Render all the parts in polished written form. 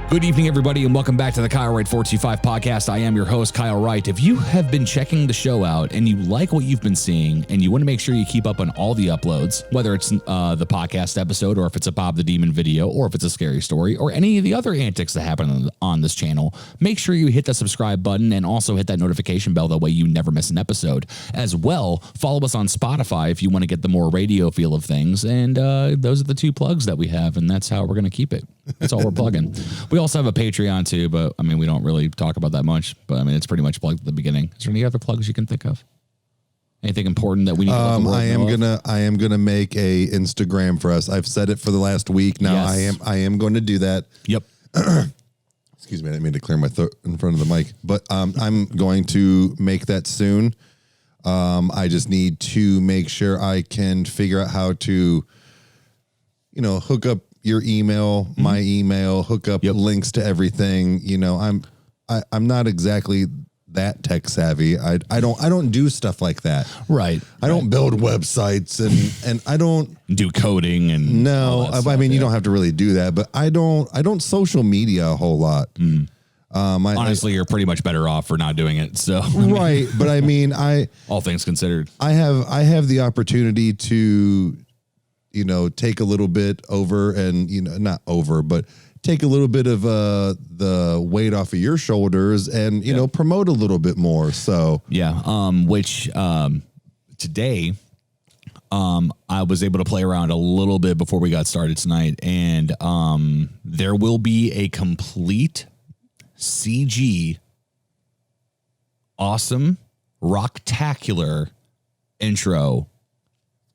Good evening, everybody, and welcome back to the Kyle Wright 425 podcast. I am your host, Kyle Wright. If you have been checking the show out and you like what you've been seeing and you want to make sure you keep up on all the uploads, whether it's the podcast episode or if it's a Bob the Demon video or if it's a scary story or any of the other antics that happen on this channel, make sure you hit the subscribe button and also hit that notification bell. That way you never miss an episode. As well, follow us on Spotify if you want to get the more radio feel of things. And those are the two plugs that we have, and that's how we're going to keep it. That's all we're plugging. We also have a Patreon too, but I mean, we don't really talk about that much, but I mean, it's pretty much plugged at the beginning. Is there any other plugs you can think of? Anything important that we need to I am gonna make a Instagram for us. I've said it for the last week. Now yes. I am going to do that. Yep. Excuse me, I didn't mean to clear my throat in front of the mic, but I'm going to make that soon. I just need to make sure I can figure out how to, hook up your email, my email, hook up links to everything. I'm not exactly that tech savvy. I don't do stuff like that. Right. I don't build websites and I don't do coding and you don't have to really do that, but I don't social media a whole lot. Honestly, you're pretty much better off for not doing it. So right. But I mean, all things considered, I have the opportunity to, take a little bit over and, not over, but take a little bit of the weight off of your shoulders and, promote a little bit more. So, today, I was able to play around a little bit before we got started tonight, and there will be a complete CG awesome rocktacular intro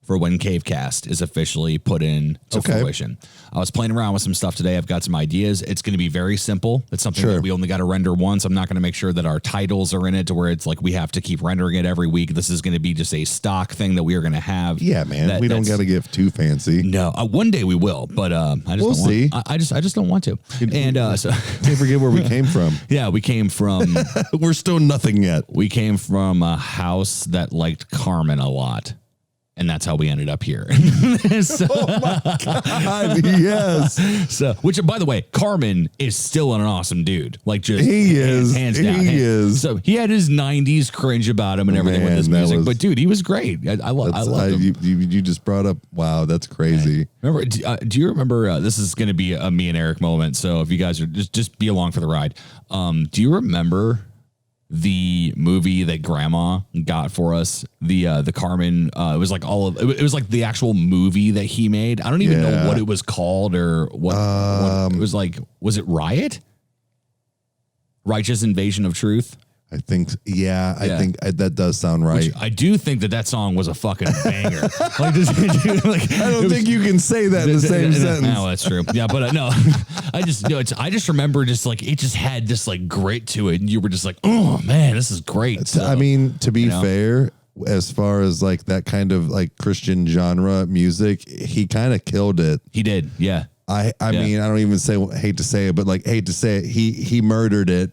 for when Cavecast is officially put in to fruition. I was playing around with some stuff today. I've got some ideas. It's going to be very simple. It's something that we only got to render once. I'm not going to make sure that our titles are in it to where it's like we have to keep rendering it every week. This is going to be just a stock thing that we are going to have. Yeah, man. We don't got to get too fancy. No, one day we will, but we'll see. I just don't want to. And so can't forget where we came from. Yeah, we came from. We're still nothing yet. We came from a house that liked Carmen a lot. And that's how we ended up here. Oh my God, yes. So, which, by the way, Carmen is still an awesome dude. Like, just he is hands down. He is. So he had his '90s cringe about him and everything with his music, but dude, he was great. I love him. You just brought up. Wow, that's crazy. Remember? Do you remember? This is going to be a me and Eric moment. So if you guys are just be along for the ride. Do you remember the movie that Grandma got for us, the Carmen? It was like it was like the actual movie that he made. I don't even know what it was called or what it was like. Was it Riot? Righteous Invasion of Truth? I think, I think that does sound right. Which I do think that song was a fucking banger. I don't think you can say that in the same sentence. No, that's true. Yeah, but no, I just remember just like it just had this like grit to it, and you were just like, oh man, this is great. So, I mean, to be fair, as far as like that kind of like Christian genre music, he kind of killed it. He did, yeah. I mean, I don't even hate to say it, but he murdered it.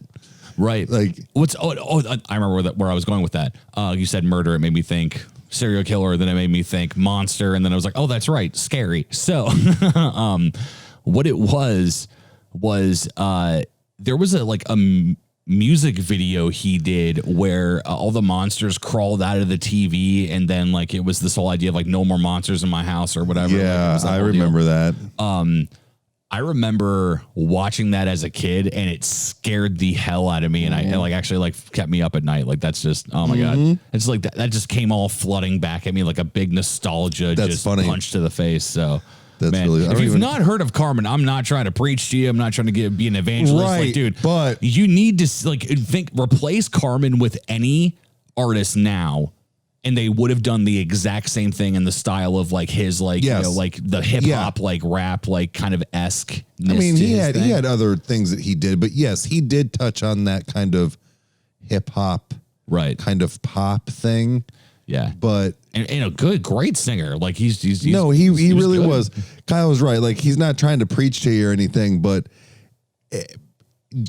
Right. Like I remember where I was going with that. You said murder. It made me think serial killer. Then it made me think monster. And then I was like, oh, that's right. Scary. So, what it was there was a music video he did where all the monsters crawled out of the TV. And then like, it was this whole idea of like no more monsters in my house or whatever. Yeah. I remember that. I remember watching that as a kid, and it scared the hell out of me, and it actually kept me up at night. Like that's just oh my God, it's like that just came all flooding back at me like a big nostalgia punch to the face. So that's really. If you've not heard of Carmen, I'm not trying to preach to you. I'm not trying to be an evangelist, right, dude. But you need to replace Carmen with any artist now. And they would have done the exact same thing in the style of like his the hip hop rap kind of esque. I mean, he had other things that he did, but yes, he did touch on that kind of hip hop, kind of pop thing. Yeah, but and a great singer. Like he really was. Kyle was right. Like he's not trying to preach to you or anything, but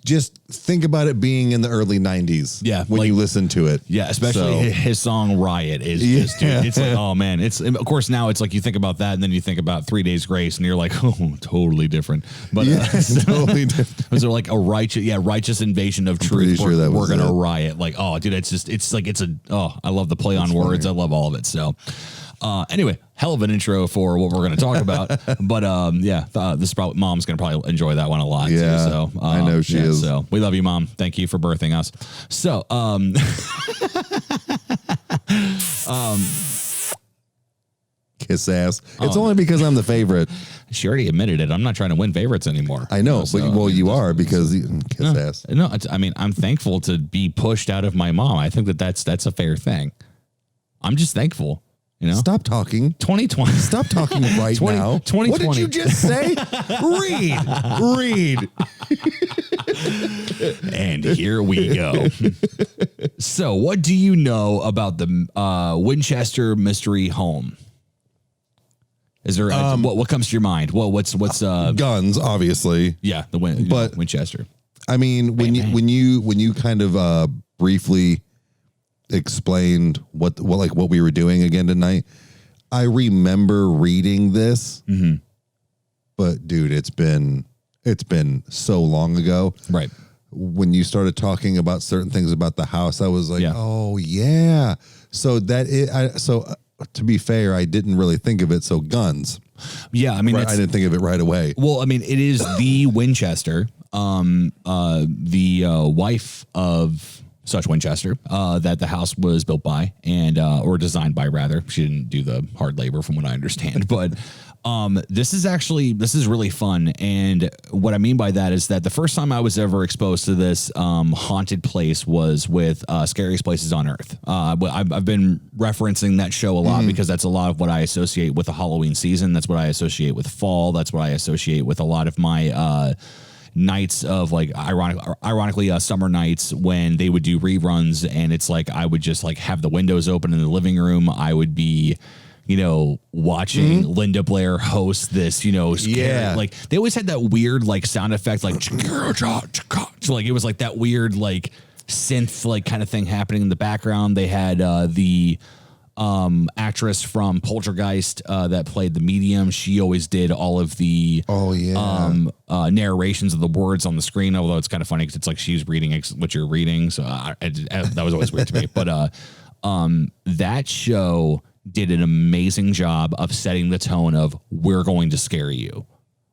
just think about it being in the early 90s. Yeah, when you listen to it. Yeah, especially his song Riot is just, dude, it's like, oh man, it's, of course now it's like you think about that and then you think about 3 Days Grace and you're like, oh, totally different. But totally different. Was there like a righteous invasion of truth? Sure we're going to riot. Like, oh dude, I love the play on words. Funny. I love all of it. So anyway, hell of an intro for what we're going to talk about. But this is probably, Mom's going to probably enjoy that one a lot. Yeah, too, so I know she is. So we love you, Mom. Thank you for birthing us. So kiss ass. It's only because I'm the favorite. She already admitted it. I'm not trying to win favorites anymore. I know, but you are because kiss ass. No, I'm thankful to be pushed out of my mom. I think that's a fair thing. I'm just thankful. You know? Stop talking. 2020. Stop talking right now. 2020. What did you just say? Read. And here we go. So, what do you know about the Winchester mystery home? Is there what comes to your mind? Well, what's guns? Obviously, yeah, Winchester. I mean, when you kind of briefly explained what we were doing again tonight, I remember reading this, but dude, it's been so long ago. Right. When you started talking about certain things about the house, I was like, oh yeah. So to be fair, I didn't really think of it. So guns. Yeah. I mean, I didn't think of it right away. Well, I mean, it is the Winchester, the wife of such Winchester, that the house was built by and, or designed by rather. She didn't do the hard labor from what I understand, but, this is really fun. And what I mean by that is that the first time I was ever exposed to this, haunted place was with, Scariest Places on Earth. I've been referencing that show a lot because that's a lot of what I associate with the Halloween season. That's what I associate with fall. That's what I associate with a lot of my, nights of like ironically summer nights when they would do reruns, and it's like I would just like have the windows open in the living room. I would be, watching Linda Blair host this, like they always had that weird like sound effect, like like it was like that weird like synth like kind of thing happening in the background. They had the actress from Poltergeist that played the medium. She always did all of the narrations of the words on the screen, although it's kind of funny because it's like she's reading what you're reading, so that was always weird to me. But that show did an amazing job of setting the tone of we're going to scare you.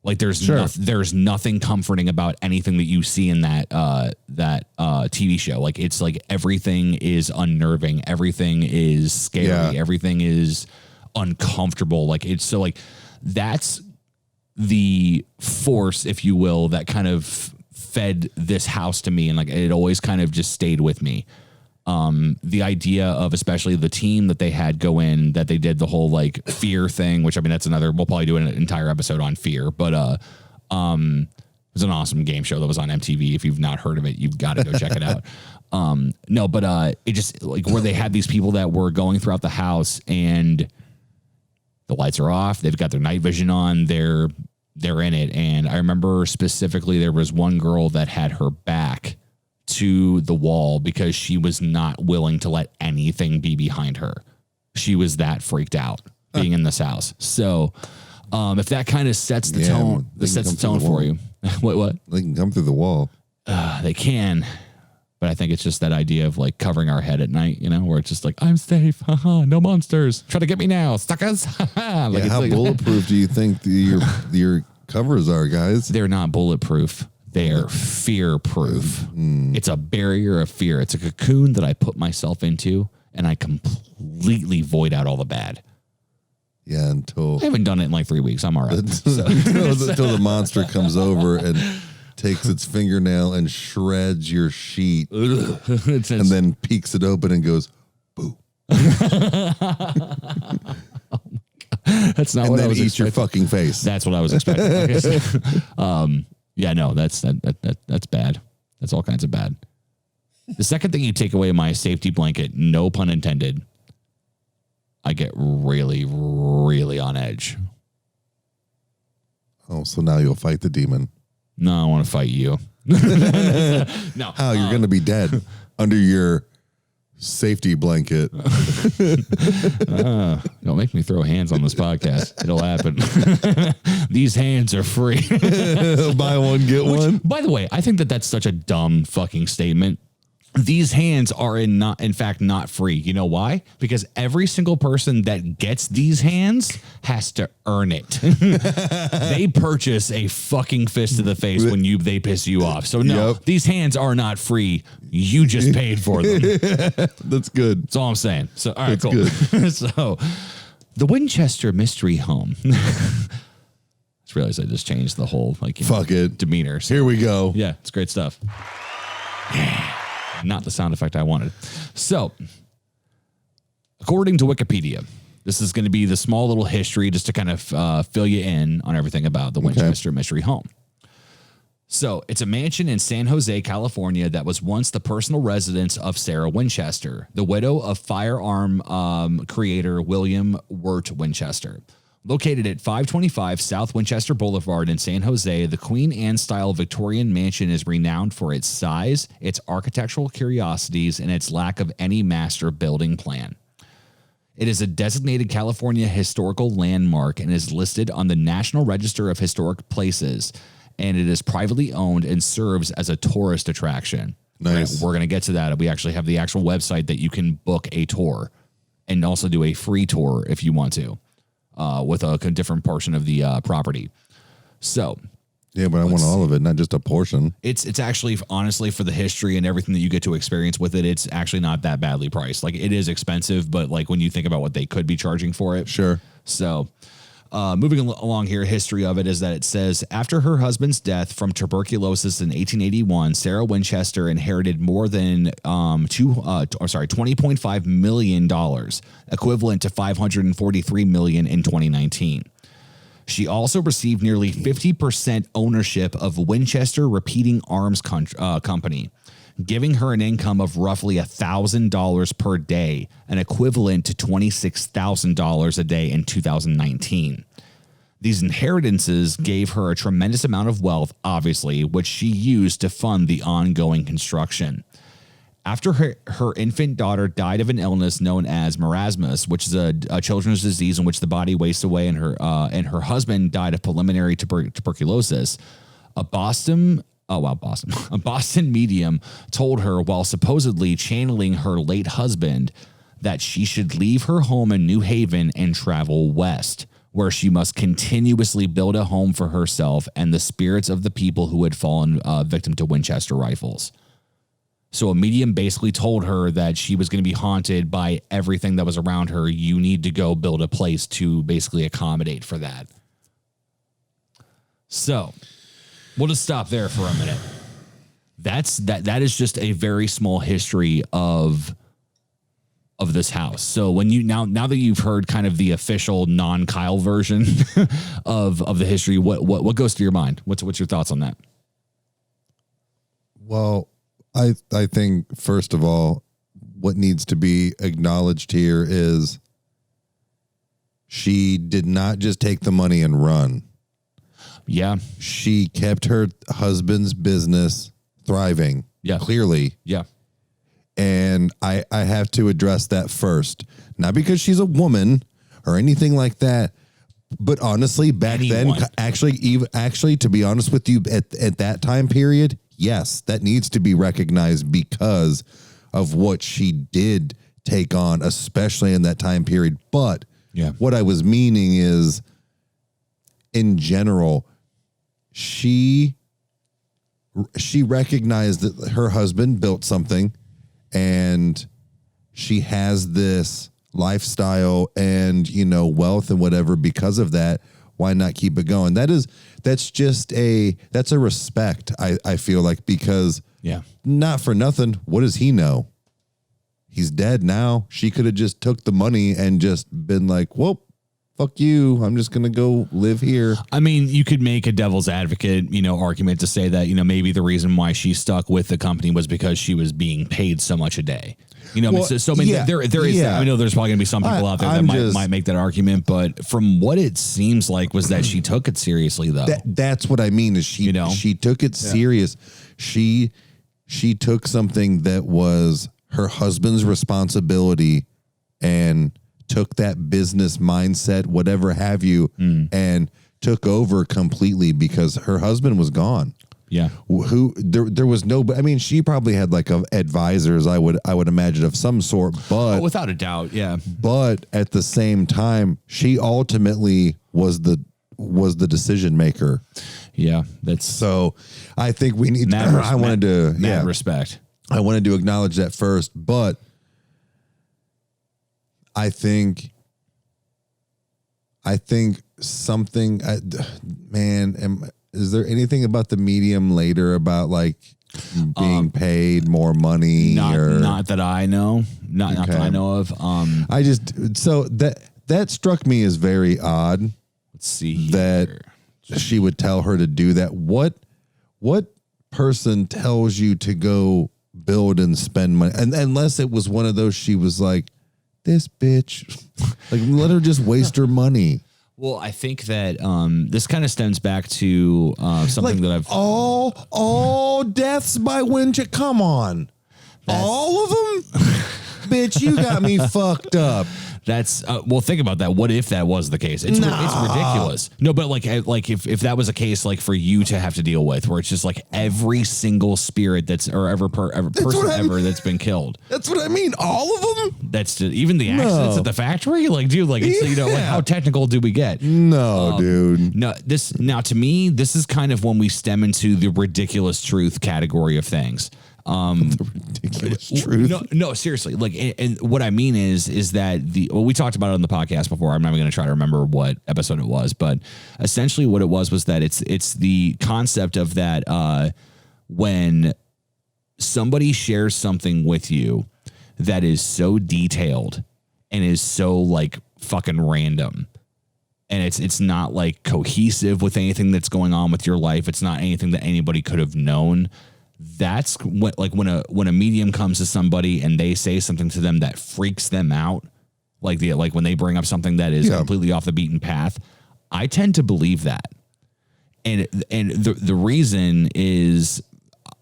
Like there's nothing comforting about anything that you see in that TV show. Like it's like everything is unnerving, everything is scary, everything is uncomfortable. Like it's so like that's the force, if you will, that kind of fed this house to me, and like it always kind of just stayed with me. The idea of especially the team that they had go in, that they did the whole like fear thing, which I mean, that's another, we'll probably do an entire episode on fear, but, it was an awesome game show that was on MTV. If you've not heard of it, you've got to go check it out. It just like where they had these people that were going throughout the house and the lights are off. They've got their night vision on. They're in it. And I remember specifically there was one girl that had her back to the wall because she was not willing to let anything be behind her. She was that freaked out being in this house. So, if that kind of sets the tone, for you. What? They can come through the wall. They can, but I think it's just that idea of like covering our head at night, where it's just like, I'm safe. Haha, no monsters. Try to get me now, suckers. Like, how bulletproof do you think your covers are, guys? They're not bulletproof. They're fear proof. It's a barrier of fear. It's a cocoon that I put myself into, and I completely void out all the bad. Yeah, until I haven't done it in like 3 weeks. I'm all right. Until the monster comes over and takes its fingernail and shreds your sheet, and then peeks it open and goes, boo. That's not and what then I was eats expecting. Your fucking face. That's what I was expecting. Yeah, no, that's bad. That's all kinds of bad. The second thing you take away my safety blanket, no pun intended, I get really, really on edge. Oh, so now you'll fight the demon. No, I want to fight you. No. How you're going to be dead under your safety blanket. Don't make me throw hands on this podcast. It'll happen. These hands are free. Buy one, get one. By the way, I think that that's such a dumb fucking statement. These hands are in fact not free. You know why? Because every single person that gets these hands has to earn it. They purchase a fucking fist to the face when they piss you off. So no, these hands are not free. You just paid for them. That's good. That's all I'm saying. So all right, that's cool. Good. So the Winchester Mystery Home. Just realized I just changed the whole demeanor. So. Here we go. Yeah, it's great stuff. Not the sound effect I wanted. So, according to Wikipedia, this is going to be the small little history just to kind of fill you in on everything about the Winchester Mystery Home. So, it's a mansion in San Jose, California that was once the personal residence of Sarah Winchester, the widow of firearm creator William Wirt Winchester. Located at 525 South Winchester Boulevard in San Jose, the Queen Anne-style Victorian mansion is renowned for its size, its architectural curiosities, and its lack of any master building plan. It is a designated California historical landmark and is listed on the National Register of Historic Places, and it is privately owned and serves as a tourist attraction. Nice. We're going to get to that. We actually have the actual website that you can book a tour and also do a free tour if you want to. With a different portion of the property. So, yeah, but I want all of it, not just a portion. It's actually, honestly, for the history and everything that you get to experience with it, it's actually not that badly priced. Like, it is expensive, but like when you think about what they could be charging for it. Sure. So, moving along here, history of it is that it says, after her husband's death from tuberculosis in 1881, Sarah Winchester inherited more than $20.5 million, equivalent to $543 million in 2019. She also received nearly 50% ownership of Winchester Repeating Arms Company, giving her an income of roughly $1,000 per day, an equivalent to $26,000 a day in 2019. These inheritances gave her a tremendous amount of wealth, obviously, which she used to fund the ongoing construction. After her infant daughter died of an illness known as marasmus, which is a children's disease in which the body wastes away, and her husband died of pulmonary tuberculosis, a Boston medium told her, while supposedly channeling her late husband, that she should leave her home in New Haven and travel west, where she must continuously build a home for herself and the spirits of the people who had fallen victim to Winchester rifles. So a medium basically told her that she was going to be haunted by everything that was around her. You need to go build a place to basically accommodate for that. So we'll just stop there for a minute. That is just a very small history of this house. So when you now that you've heard kind of the official non-Kyle version of the history, what goes through your mind? What's your thoughts on that? Well, I think, first of all, what needs to be acknowledged here is she did not just take the money and run. Yeah. She kept her husband's business thriving. Yeah. Clearly. Yeah. And I have to address that first. Not because she's a woman or anything like that, but honestly, back then, actually, to be honest with you, at that time period, yes, that needs to be recognized because of what she did take on, especially in that time period. But what I was meaning is, in general, she recognized that her husband built something and she has this lifestyle and, wealth and whatever because of that. Why not keep it going? That's a respect, I feel like, because not for nothing, what does he know? He's dead now. She could have just took the money and just been like, well, fuck you. I'm just going to go live here. I mean, you could make a devil's advocate, argument to say that, maybe the reason why she stuck with the company was because she was being paid so much a day. There is. I know there's probably gonna be some people out there that might make that argument, but from what it seems like was that she took it seriously, though. That's what I mean. Is she took it serious? She took something that was her husband's responsibility and took that business mindset, whatever have you, and took over completely because her husband was gone. Yeah. There was no, I mean, she probably had like advisors, I would imagine, of some sort, but without a doubt. Yeah. But at the same time, she ultimately was the decision maker. Yeah. So I think we need, respect. I wanted to acknowledge that first, but I think something, is there anything about the medium later about like being paid more money? Not that I know. Not that I know of. So that struck me as very odd. Let's see that here. She would tell her to do that. What person tells you to go build and spend money? And unless it was one of those, she was like, this bitch, like, let her just waste her money. Well, I think that this kind of stems back to something that I've all deaths by Winchester. Come on, all of them, bitch. You got me fucked up. That's well, think about that. What if that was the case? It's ridiculous. No, but like if that was a case, like for you to have to deal with, where it's just like every single spirit that's that's been killed. That's what I mean. All of them. That's even the accidents at the factory. Like, dude, like it's, like how technical do we get? No, dude. No, to me, this is kind of when we stem into the ridiculous truth category of things. The ridiculous truth. No, seriously. Like, and what I mean is that we talked about it on the podcast before. I'm not going to try to remember what episode it was, but essentially what it was that it's the concept of that when somebody shares something with you that is so detailed and is so like fucking random, and it's not like cohesive with anything that's going on with your life. It's not anything that anybody could have known. That's what, like when a medium comes to somebody and they say something to them that freaks them out, like when they bring up something that is completely off the beaten path. I tend to believe that, and the reason is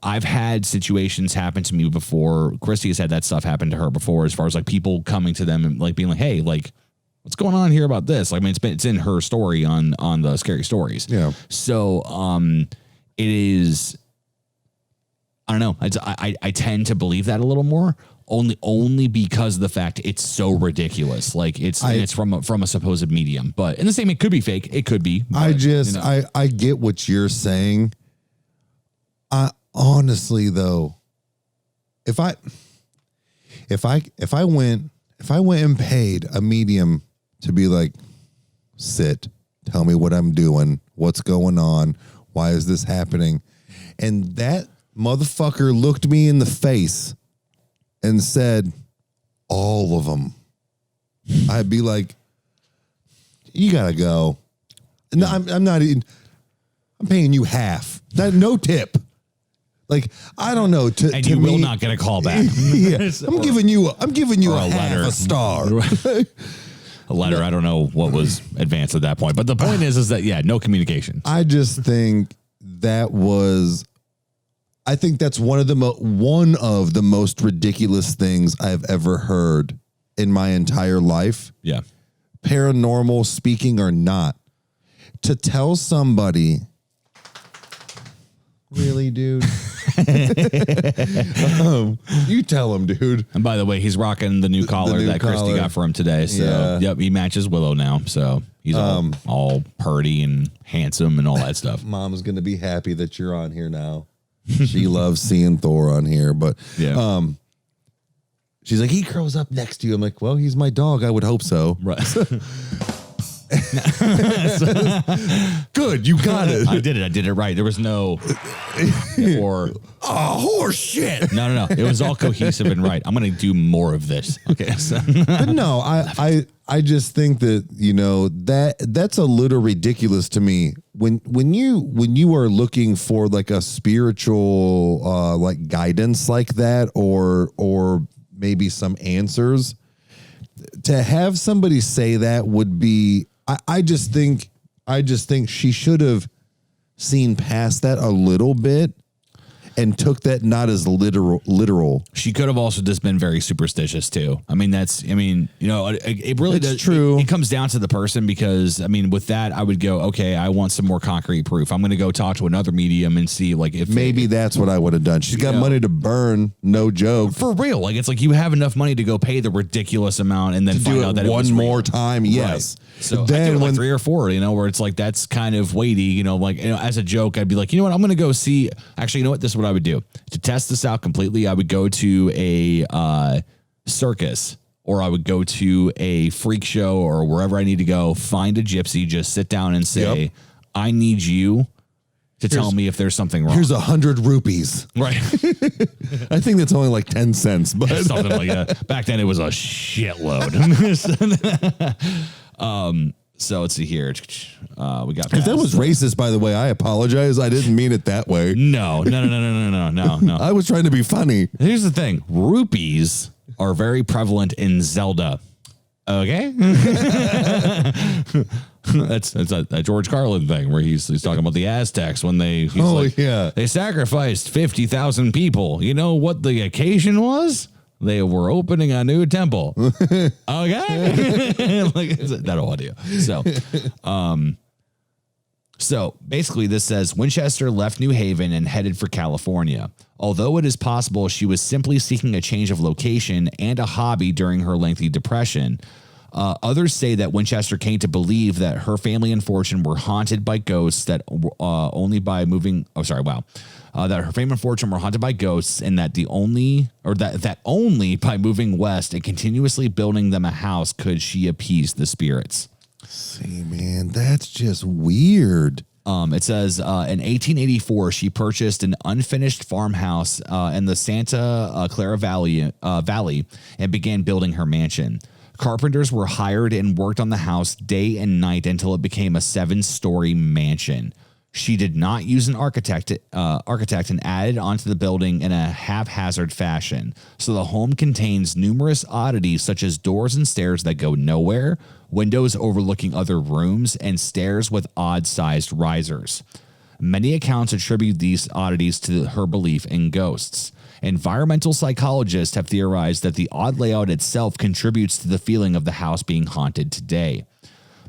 I've had situations happen to me before. Christy has had that stuff happen to her before, as far as like people coming to them and like being like, "Hey, like, what's going on here about this?" Like, I mean, it's in her story on the Scary Stories. Yeah. So it is. I don't know. I tend to believe that a little more, only because of the fact it's so ridiculous. Like it's from a supposed medium, but in the same, it could be fake. It could be. But, I get what you're saying. Honestly though, if I went and paid a medium to be like, sit, tell me what I'm doing, what's going on, why is this happening, and that motherfucker looked me in the face and said, all of them, I'd be like, you gotta go. No, I'm not even, I'm paying you half. No tip. Like, I don't know. And you will not get a call back. Yeah. I'm giving you a half a star. A letter. I don't know what was advanced at that point, but the point is that, no communication. I just think that was, I think that's one of the most ridiculous things I've ever heard in my entire life. Yeah. Paranormal speaking or not, to tell somebody, really, dude? You tell him, dude. And by the way, he's rocking the new collar that Christy got for him today. So, yep, he matches Willow now. So he's all purdy and handsome and all that stuff. Mom's going to be happy that you're on here now. She loves seeing Thor on here, but she's like, he grows up next to you. I'm like, well, he's my dog. I would hope so. Right. Good, you got it. I did it right. There was no or horse shit. No. It was all cohesive and right. I'm going to do more of this. Okay. So. But no, I just think that, that's a little ridiculous to me. When you are looking for like a spiritual like guidance like that, or maybe some answers, to have somebody say that would be, I just think she should have seen past that a little bit and took that not as literal. She could have also just been very superstitious too. I mean, it really does. True. It comes down to the person, because with that, I would go, okay, I want some more concrete proof. I'm going to go talk to another medium and see like if maybe that's what I would have done. She's got money to burn. No joke. For real. Like, it's like you have enough money to go pay the ridiculous amount and then to find do out it that it was one more real. time. Yes. Right. So then I do like 3 or 4, where it's like, that's kind of weighty, as a joke, I'd be like, you know what, I'm going to go see, actually, you know what, this is what I would do to test this out completely. I would go to a circus, or I would go to a freak show, or wherever I need to go, find a gypsy, just sit down and say, I need you to tell me if there's something wrong. Here's 100 rupees. Right. I think that's only like 10 cents, but something like that. Back then it was a shitload. So let's see here. We got. If that was racist, by the way, I apologize. I didn't mean it that way. No. I was trying to be funny. Here's the thing. Rupees are very prevalent in Zelda. Okay. That's a George Carlin thing where he's talking about the Aztecs when they sacrificed 50,000 people. You know what the occasion was? They were opening a new temple. Okay. Like that whole idea. So basically this says Winchester left New Haven and headed for California. Although it is possible she was simply seeking a change of location and a hobby during her lengthy depression, others say that Winchester came to believe that her family and fortune were haunted by ghosts that only by moving. That her fame and fortune were haunted by ghosts, and that only by moving west and continuously building them a house could she appease the spirits. See, man, that's just weird. It says in 1884 she purchased an unfinished farmhouse in the Santa Clara Valley and began building her mansion. Carpenters were hired and worked on the house day and night until it became a 7-story mansion. She did not use an architect and added onto the building in a haphazard fashion. So the home contains numerous oddities such as doors and stairs that go nowhere, windows overlooking other rooms, and stairs with odd-sized risers. Many accounts attribute these oddities to her belief in ghosts. Environmental psychologists have theorized that the odd layout itself contributes to the feeling of the house being haunted today.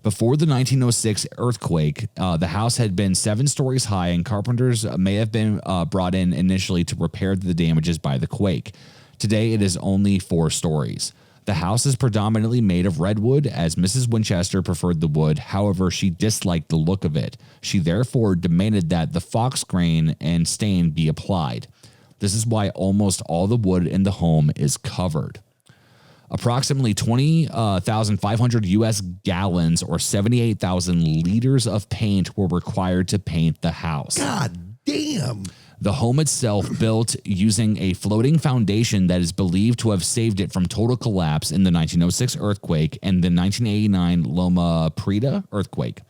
Before the 1906 earthquake, the house had been 7 stories high, and carpenters may have been brought in initially to repair the damages by the quake. Today, it is only 4 stories. The house is predominantly made of redwood, as Mrs. Winchester preferred the wood. However, she disliked the look of it. She therefore demanded that the fox grain and stain be applied. This is why almost all the wood in the home is covered. Approximately 20,500 U.S. gallons or 78,000 liters of paint were required to paint the house. God damn. The home itself, built using a floating foundation that is believed to have saved it from total collapse in the 1906 earthquake and the 1989 Loma Prieta earthquake.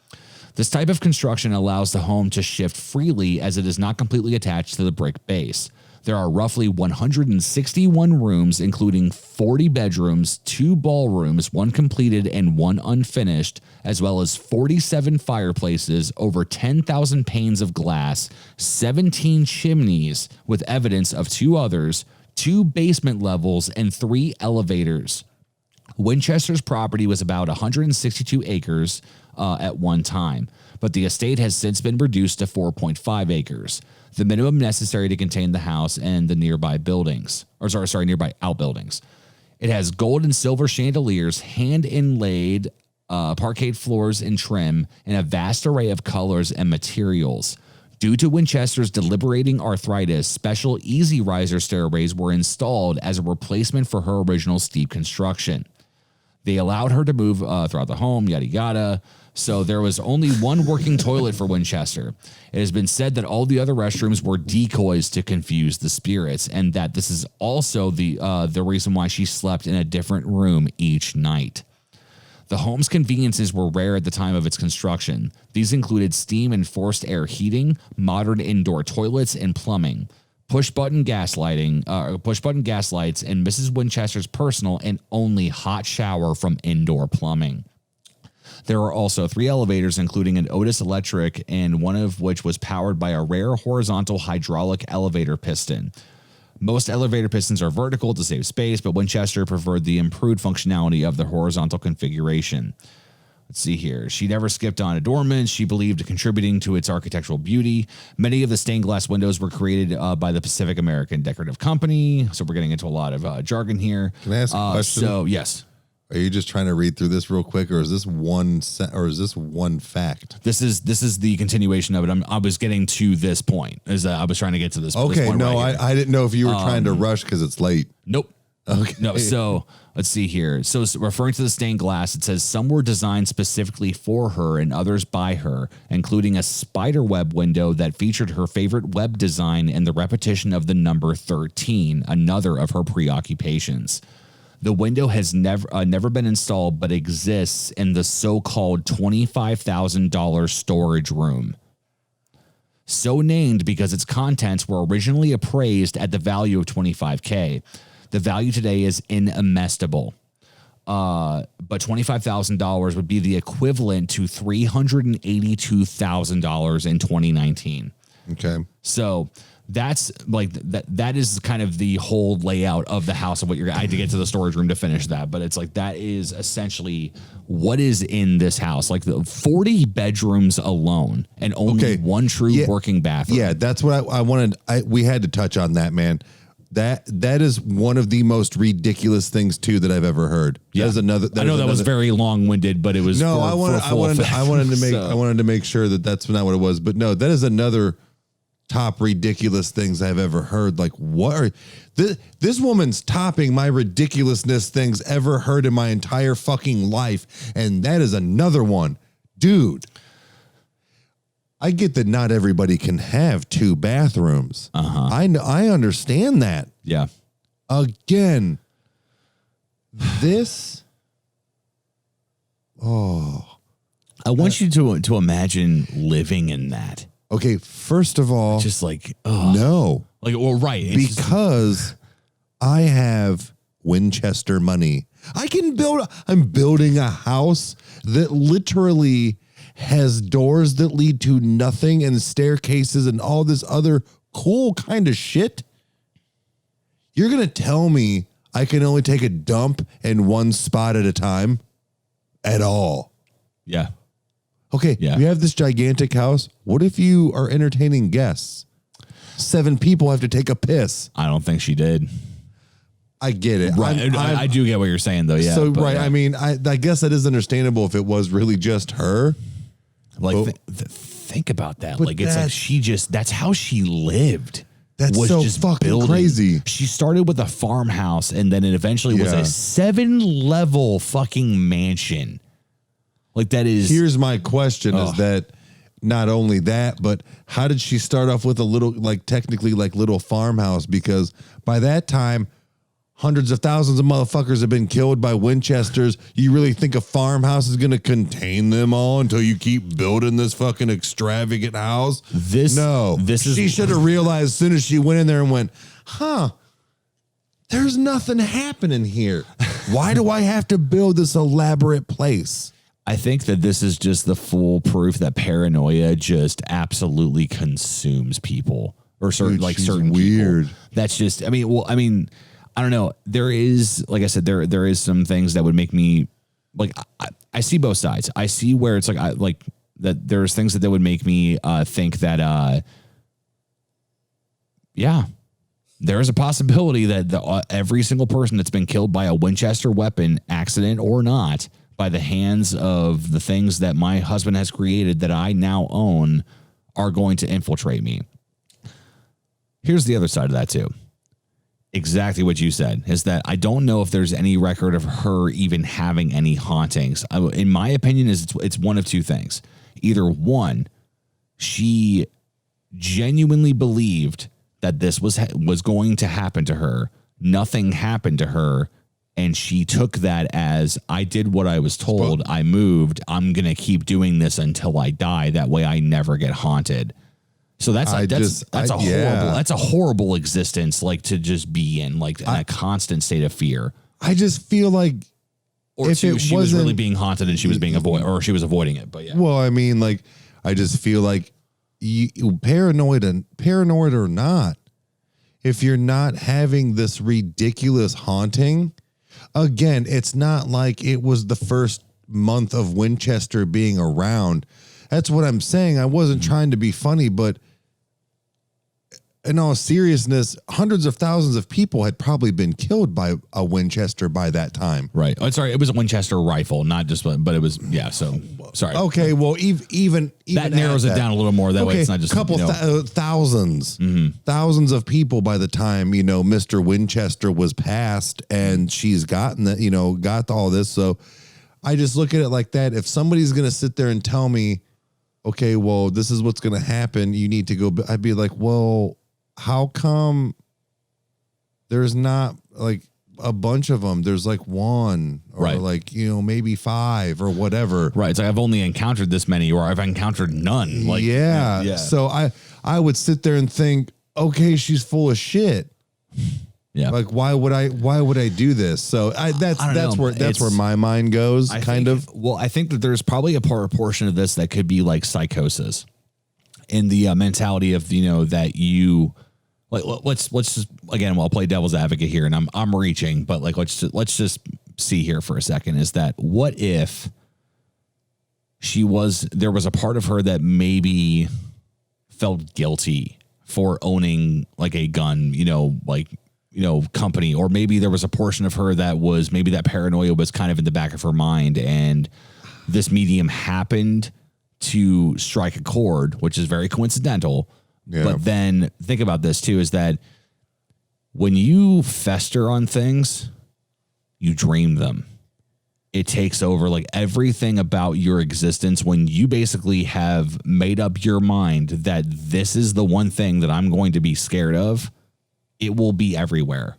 This type of construction allows the home to shift freely as it is not completely attached to the brick base. There are roughly 161 rooms, including 40 bedrooms, 2 ballrooms, 1 completed and 1 unfinished, as well as 47 fireplaces, over 10,000 panes of glass, 17 chimneys with evidence of 2 others, 2 basement levels, and 3 elevators. Winchester's property was about 162 acres at one time, but the estate has since been reduced to 4.5 acres. The minimum necessary to contain the house and the nearby nearby outbuildings. It has gold and silver chandeliers, hand-inlaid parquet floors and trim, and a vast array of colors and materials. Due to Winchester's debilitating arthritis, special easy riser stairways were installed as a replacement for her original steep construction. They allowed her to move throughout the home, yada yada. So there was only one working toilet for Winchester. It has been said that all the other restrooms were decoys to confuse the spirits, and that this is also the reason why she slept in a different room each night. The home's conveniences were rare at the time of its construction. These included steam and forced air heating, modern indoor toilets, and plumbing. Push-button gas lights, and Mrs. Winchester's personal and only hot shower from indoor plumbing. There were also 3 elevators, including an Otis Electric, and one of which was powered by a rare horizontal hydraulic elevator piston. Most elevator pistons are vertical to save space, but Winchester preferred the improved functionality of the horizontal configuration. Let's see here. She never skipped on adornments. She believed contributing to its architectural beauty. Many of the stained glass windows were created by the Pacific American Decorative Company. So we're getting into a lot of jargon here. Can I ask a question? So, yes. Are you just trying to read through this real quick, or is this one fact? This is the continuation of it. I was getting to this point. I was trying to get to this. Okay, this point no, right here. I didn't know if you were trying to rush because it's late. Nope. Okay. No. So let's see here. So referring to the stained glass, it says some were designed specifically for her and others by her, including a spider web window that featured her favorite web design and the repetition of the number 13, another of her preoccupations. The window has never been installed, but exists in the so-called $25,000 storage room. So named because its contents were originally appraised at the value of $25,000. The value today is inestimable. But $25,000 would be the equivalent to $382,000 in 2019. Okay. So that's like that is kind of the whole layout of the house of what I had to get to the storage room to finish that, but it's like that is essentially what is in this house, like the 40 bedrooms alone and only one true working bathroom. Yeah, that's what I wanted. We had to touch on that, man. That is one of the most ridiculous things too that I've ever heard. Yeah. I know that was very long-winded, but it was I wanted to make sure that that's not what it was. But no, that is another top ridiculous things I've ever heard. Like, what are this woman's topping my ridiculousness things ever heard in my entire fucking life, and that is another one, dude. I get that not everybody can have 2 bathrooms. I understand that. Yeah. Again, this. Oh, I want you to imagine living in that. Okay, first of all, just like no, like right, because I have Winchester money. I'm building a house that literally has doors that lead to nothing and staircases and all this other cool kind of shit. You're going to tell me I can only take a dump in one spot at a time at all? Yeah. Okay, yeah. You have this gigantic house. What if you are entertaining guests? 7 people have to take a piss. I don't think she did. I get it. Right. I do get what you're saying, though. Yeah. So, right. Yeah. I mean, I guess that is understandable if it was really just her. Like, think about that. Like, it's like that's how she lived. That's so fucking crazy. She started with a farmhouse, and then it eventually was a 7-level fucking mansion. Like, that is. Here's my question: is that not only that, but how did she start off with a little, like, technically, like, little farmhouse? Because by that time, hundreds of thousands of motherfuckers have been killed by Winchesters. You really think a farmhouse is going to contain them all until you keep building this fucking extravagant house? She should have realized as soon as she went in there and went, there's nothing happening here. Why do I have to build this elaborate place? I think that this is just the full proof that paranoia just absolutely consumes people, or certain weird people. That's just, I mean, I don't know. There is, like I said, there is some things that would make me, like, I see both sides. I see where it's like that there's things that would make me think that, there is a possibility that every single person that's been killed by a Winchester weapon, accident or not, by the hands of the things that my husband has created that I now own, are going to infiltrate me. Here's the other side of that too. exactly what you said, is that I don't know if there's any record of her even having any hauntings. In my opinion, it's one of two things. Either one, she genuinely believed that this was going to happen to her. Nothing happened to her. And she took that as, I did what I was told. I moved. I'm going to keep doing this until I die. That way I never get haunted. So that's a horrible existence, like to just be in, like in a constant state of fear. I just feel like, or she was really being haunted and she was being she was avoiding it. But yeah. Well, I mean, like, I just feel like paranoid or not, if you're not having this ridiculous haunting, again, it's not like it was the first month of Winchester being around. That's what I'm saying. I wasn't trying to be funny, but in all seriousness, hundreds of thousands of people had probably been killed by a Winchester by that time. Right. Oh, sorry. It was a Winchester rifle, not just, but it was, yeah. So sorry. Okay. Well, even that narrows it down a little more. That way it's not just a couple thousands of people by the time, Mr. Winchester was passed and she's gotten that, got all this. So I just look at it like that. If somebody's going to sit there and tell me, okay, well, this is what's going to happen, you need to go, I'd be like, well, how come there's not like a bunch of them? There's like one or like, maybe five or whatever. Right. It's like, I've only encountered this many, or I've encountered none. Like, yeah. So I would sit there and think, okay, she's full of shit. Yeah. Like, why would I do this? So that's where my mind goes, kind of. Well, I think that there's probably a portion of this that could be like psychosis, in the mentality of, that you, like, let's just, again, I'll play devil's advocate here, and I'm reaching, but like, let's just see here for a second, is that what if there was a part of her that maybe felt guilty for owning like a gun, company, or maybe there was a portion of her that was, maybe that paranoia was kind of in the back of her mind, and this medium happened to strike a chord, which is very coincidental. Yeah. But then think about this too, is that when you fester on things, you dream them. It takes over like everything about your existence. When you basically have made up your mind that this is the one thing that I'm going to be scared of, it will be everywhere.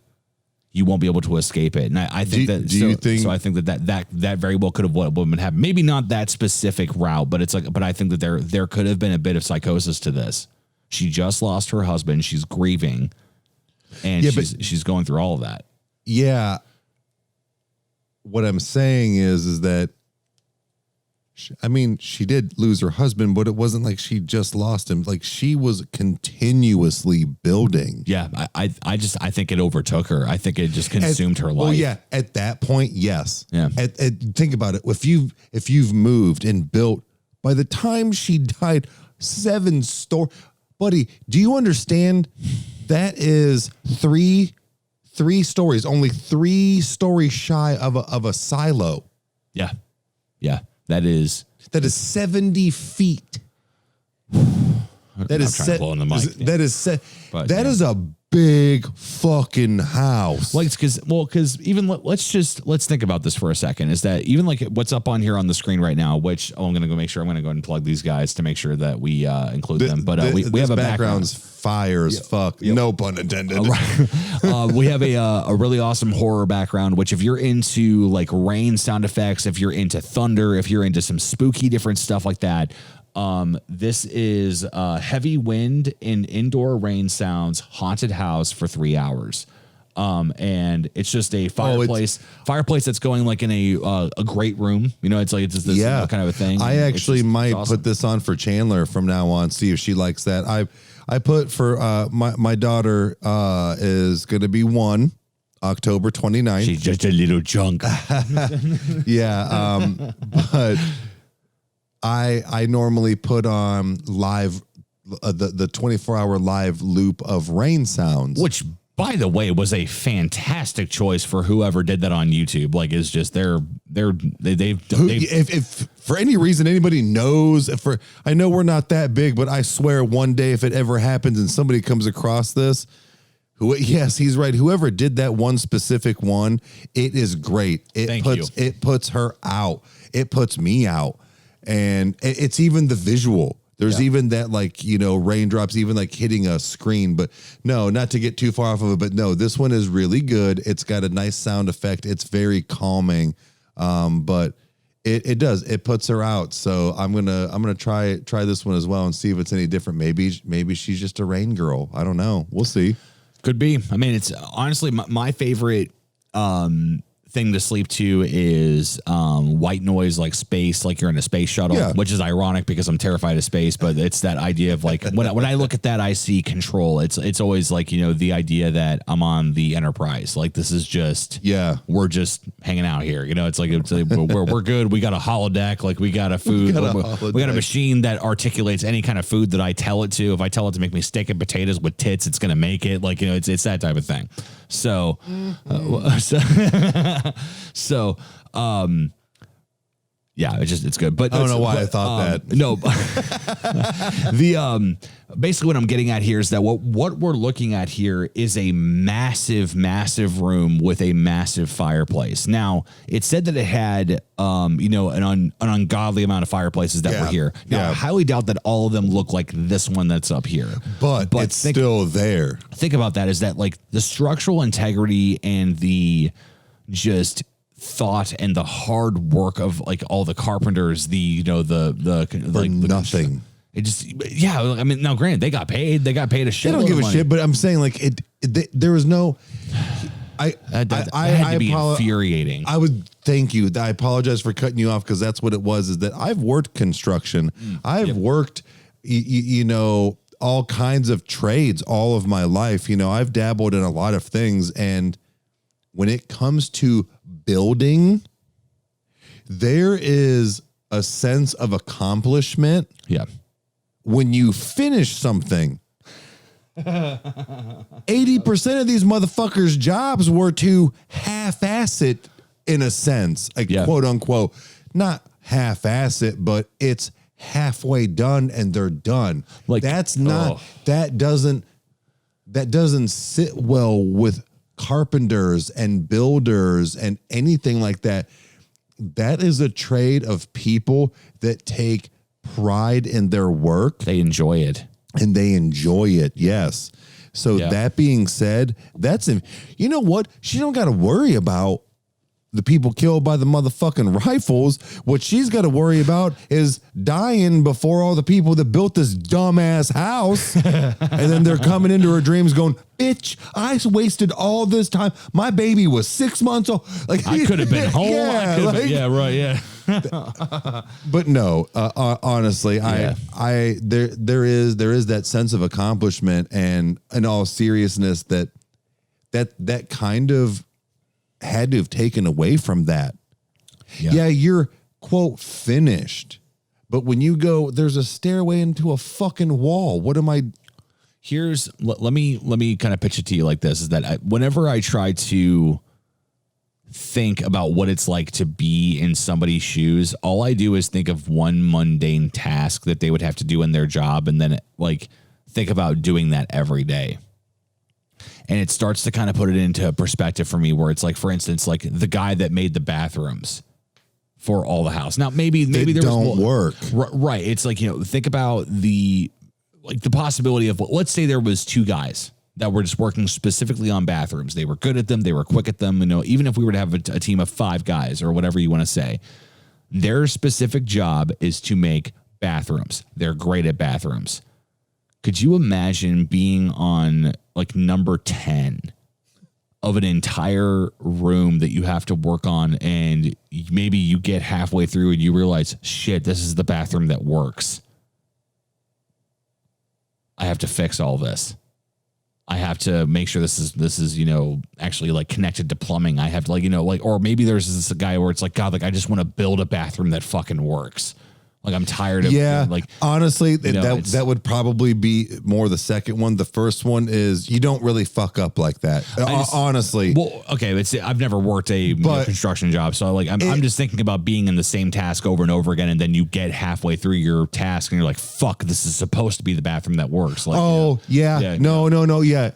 You won't be able to escape it. And I think I think that very well could have what would happen. Maybe not that specific route, but it's like, but I think that there could have been a bit of psychosis to this. She just lost her husband. She's grieving, and she's going through all of that. Yeah. What I'm saying is that, she did lose her husband, but it wasn't like she just lost him. Like, she was continuously building. Yeah. I think it overtook her. I think it just consumed her life. Well, yeah. At that point, yes. Yeah. Think about it. If you've moved and built, by the time she died, 7 stories. Buddy, do you understand? That is three stories, only 3 stories shy of a silo. Yeah. Yeah. That is 70 feet. That is a big fucking house. Like, because even let's think about this for a second. Is that even like what's up on here on the screen right now? Which I'm gonna go make sure I'm gonna go ahead and plug these guys to make sure that we include them. But we have a background's fire as fuck. Yep. No pun intended. We have a really awesome horror background. Which if you're into like rain sound effects, if you're into thunder, if you're into some spooky different stuff like that. This is heavy wind and indoor rain sounds, haunted house for 3 hours. And it's just a fireplace that's going like in a great room. It's just this kind of a thing. I actually might put this on for Chandler from now on, see if she likes that. I put for my daughter is going to be 1 October 29th. She's just a little chunk. Yeah. But I normally put on live the 24-hour live loop of rain sounds, which, by the way, was a fantastic choice for whoever did that on YouTube. Like, it's just if for any reason anybody knows, I know we're not that big, but I swear one day if it ever happens and somebody comes across this, Yes, he's right. Whoever did that one specific one, it is great. It puts her out. It puts me out. And it's even the visual. There's even that, like, you know, raindrops, even like hitting a screen. But no, not to get too far off of it. But no, this one is really good. It's got a nice sound effect. It's very calming. But it does. It puts her out. So I'm gonna try this one as well and see if it's any different. Maybe she's just a rain girl. I don't know. We'll see. Could be. I mean, it's honestly my favorite thing to sleep to is white noise, like space, like you're in a space shuttle, which is ironic because I'm terrified of space. But it's that idea of like when I look at that, I see control. It's always like, you know, the idea that I'm on the Enterprise. Like this is just we're just hanging out here. You know, it's like we're good. We got a holodeck. Like we got a food. We got a machine that articulates any kind of food that I tell it to. If I tell it to make me steak and potatoes with tits, it's gonna make it. Like, you know, it's that type of thing. So. Yeah, it's good. But I don't know why I thought that. No, basically what I'm getting at here is that what we're looking at here is a massive, massive room with a massive fireplace. Now, it said that it had, you know, an ungodly amount of fireplaces that were here. Now, I highly doubt that all of them look like this one that's up here. But it's still there. Think about that, is that like the structural integrity and the just thought and the hard work of like all the carpenters, nothing. It just, I mean, now granted, they got paid a shit. They don't give a shit, but I'm saying like there was no, that had to be infuriating. Thank you. I apologize for cutting you off because that's what it was, is that I've worked construction. I've worked, you know, all kinds of trades all of my life. You know, I've dabbled in a lot of things. And when it comes to building, there is a sense of accomplishment. Yeah. When you finish something. 80% of these motherfuckers' jobs were to half-ass it in a sense, like quote unquote, not half-ass it, but it's halfway done and they're done. Like that's not, that doesn't sit well with carpenters and builders and anything like that. That is a trade of people that take pride in their work. They enjoy it. And they enjoy it. Yes. So that being said, you know what? She don't got to worry about the people killed by the motherfucking rifles. What she's got to worry about is dying before all the people that built this dumbass house. And then they're coming into her dreams going, bitch, I wasted all this time. My baby was 6 months old. Like I could have been home. But no, honestly, there is that sense of accomplishment, and in all seriousness, that kind of had to have taken away from that. Yeah, you're quote finished, but when you go, there's a stairway into a fucking wall. What am I? Let me kind of pitch it to you like this: is that whenever I try to think about what it's like to be in somebody's shoes, all I do is think of one mundane task that they would have to do in their job, and then like think about doing that every day. And it starts to kind of put it into perspective for me, where it's like, for instance, like the guy that made the bathrooms for all the house. Now, maybe there don't work. Right. It's like, you know, think about the possibility of, let's say there was two guys that were just working specifically on bathrooms. They were good at them. They were quick at them. You know, even if we were to have a team of 5 guys or whatever you want to say, their specific job is to make bathrooms. They're great at bathrooms. Could you imagine being on like number 10 of an entire room that you have to work on, and maybe you get halfway through and you realize, shit, this is the bathroom that works. I have to fix all this. I have to make sure this is, you know, actually like connected to plumbing. I have to, like, you know, like, or maybe there's this guy where it's like, God, like I just want to build a bathroom that fucking works. Like I'm tired of like honestly, know, that would probably be more the second one. The first one is you don't really fuck up like that. Honestly. Well, okay, I've never worked a construction job, so like I'm just thinking about being in the same task over and over again, and then you get halfway through your task and you're like, fuck, this is supposed to be the bathroom that works. Like, no,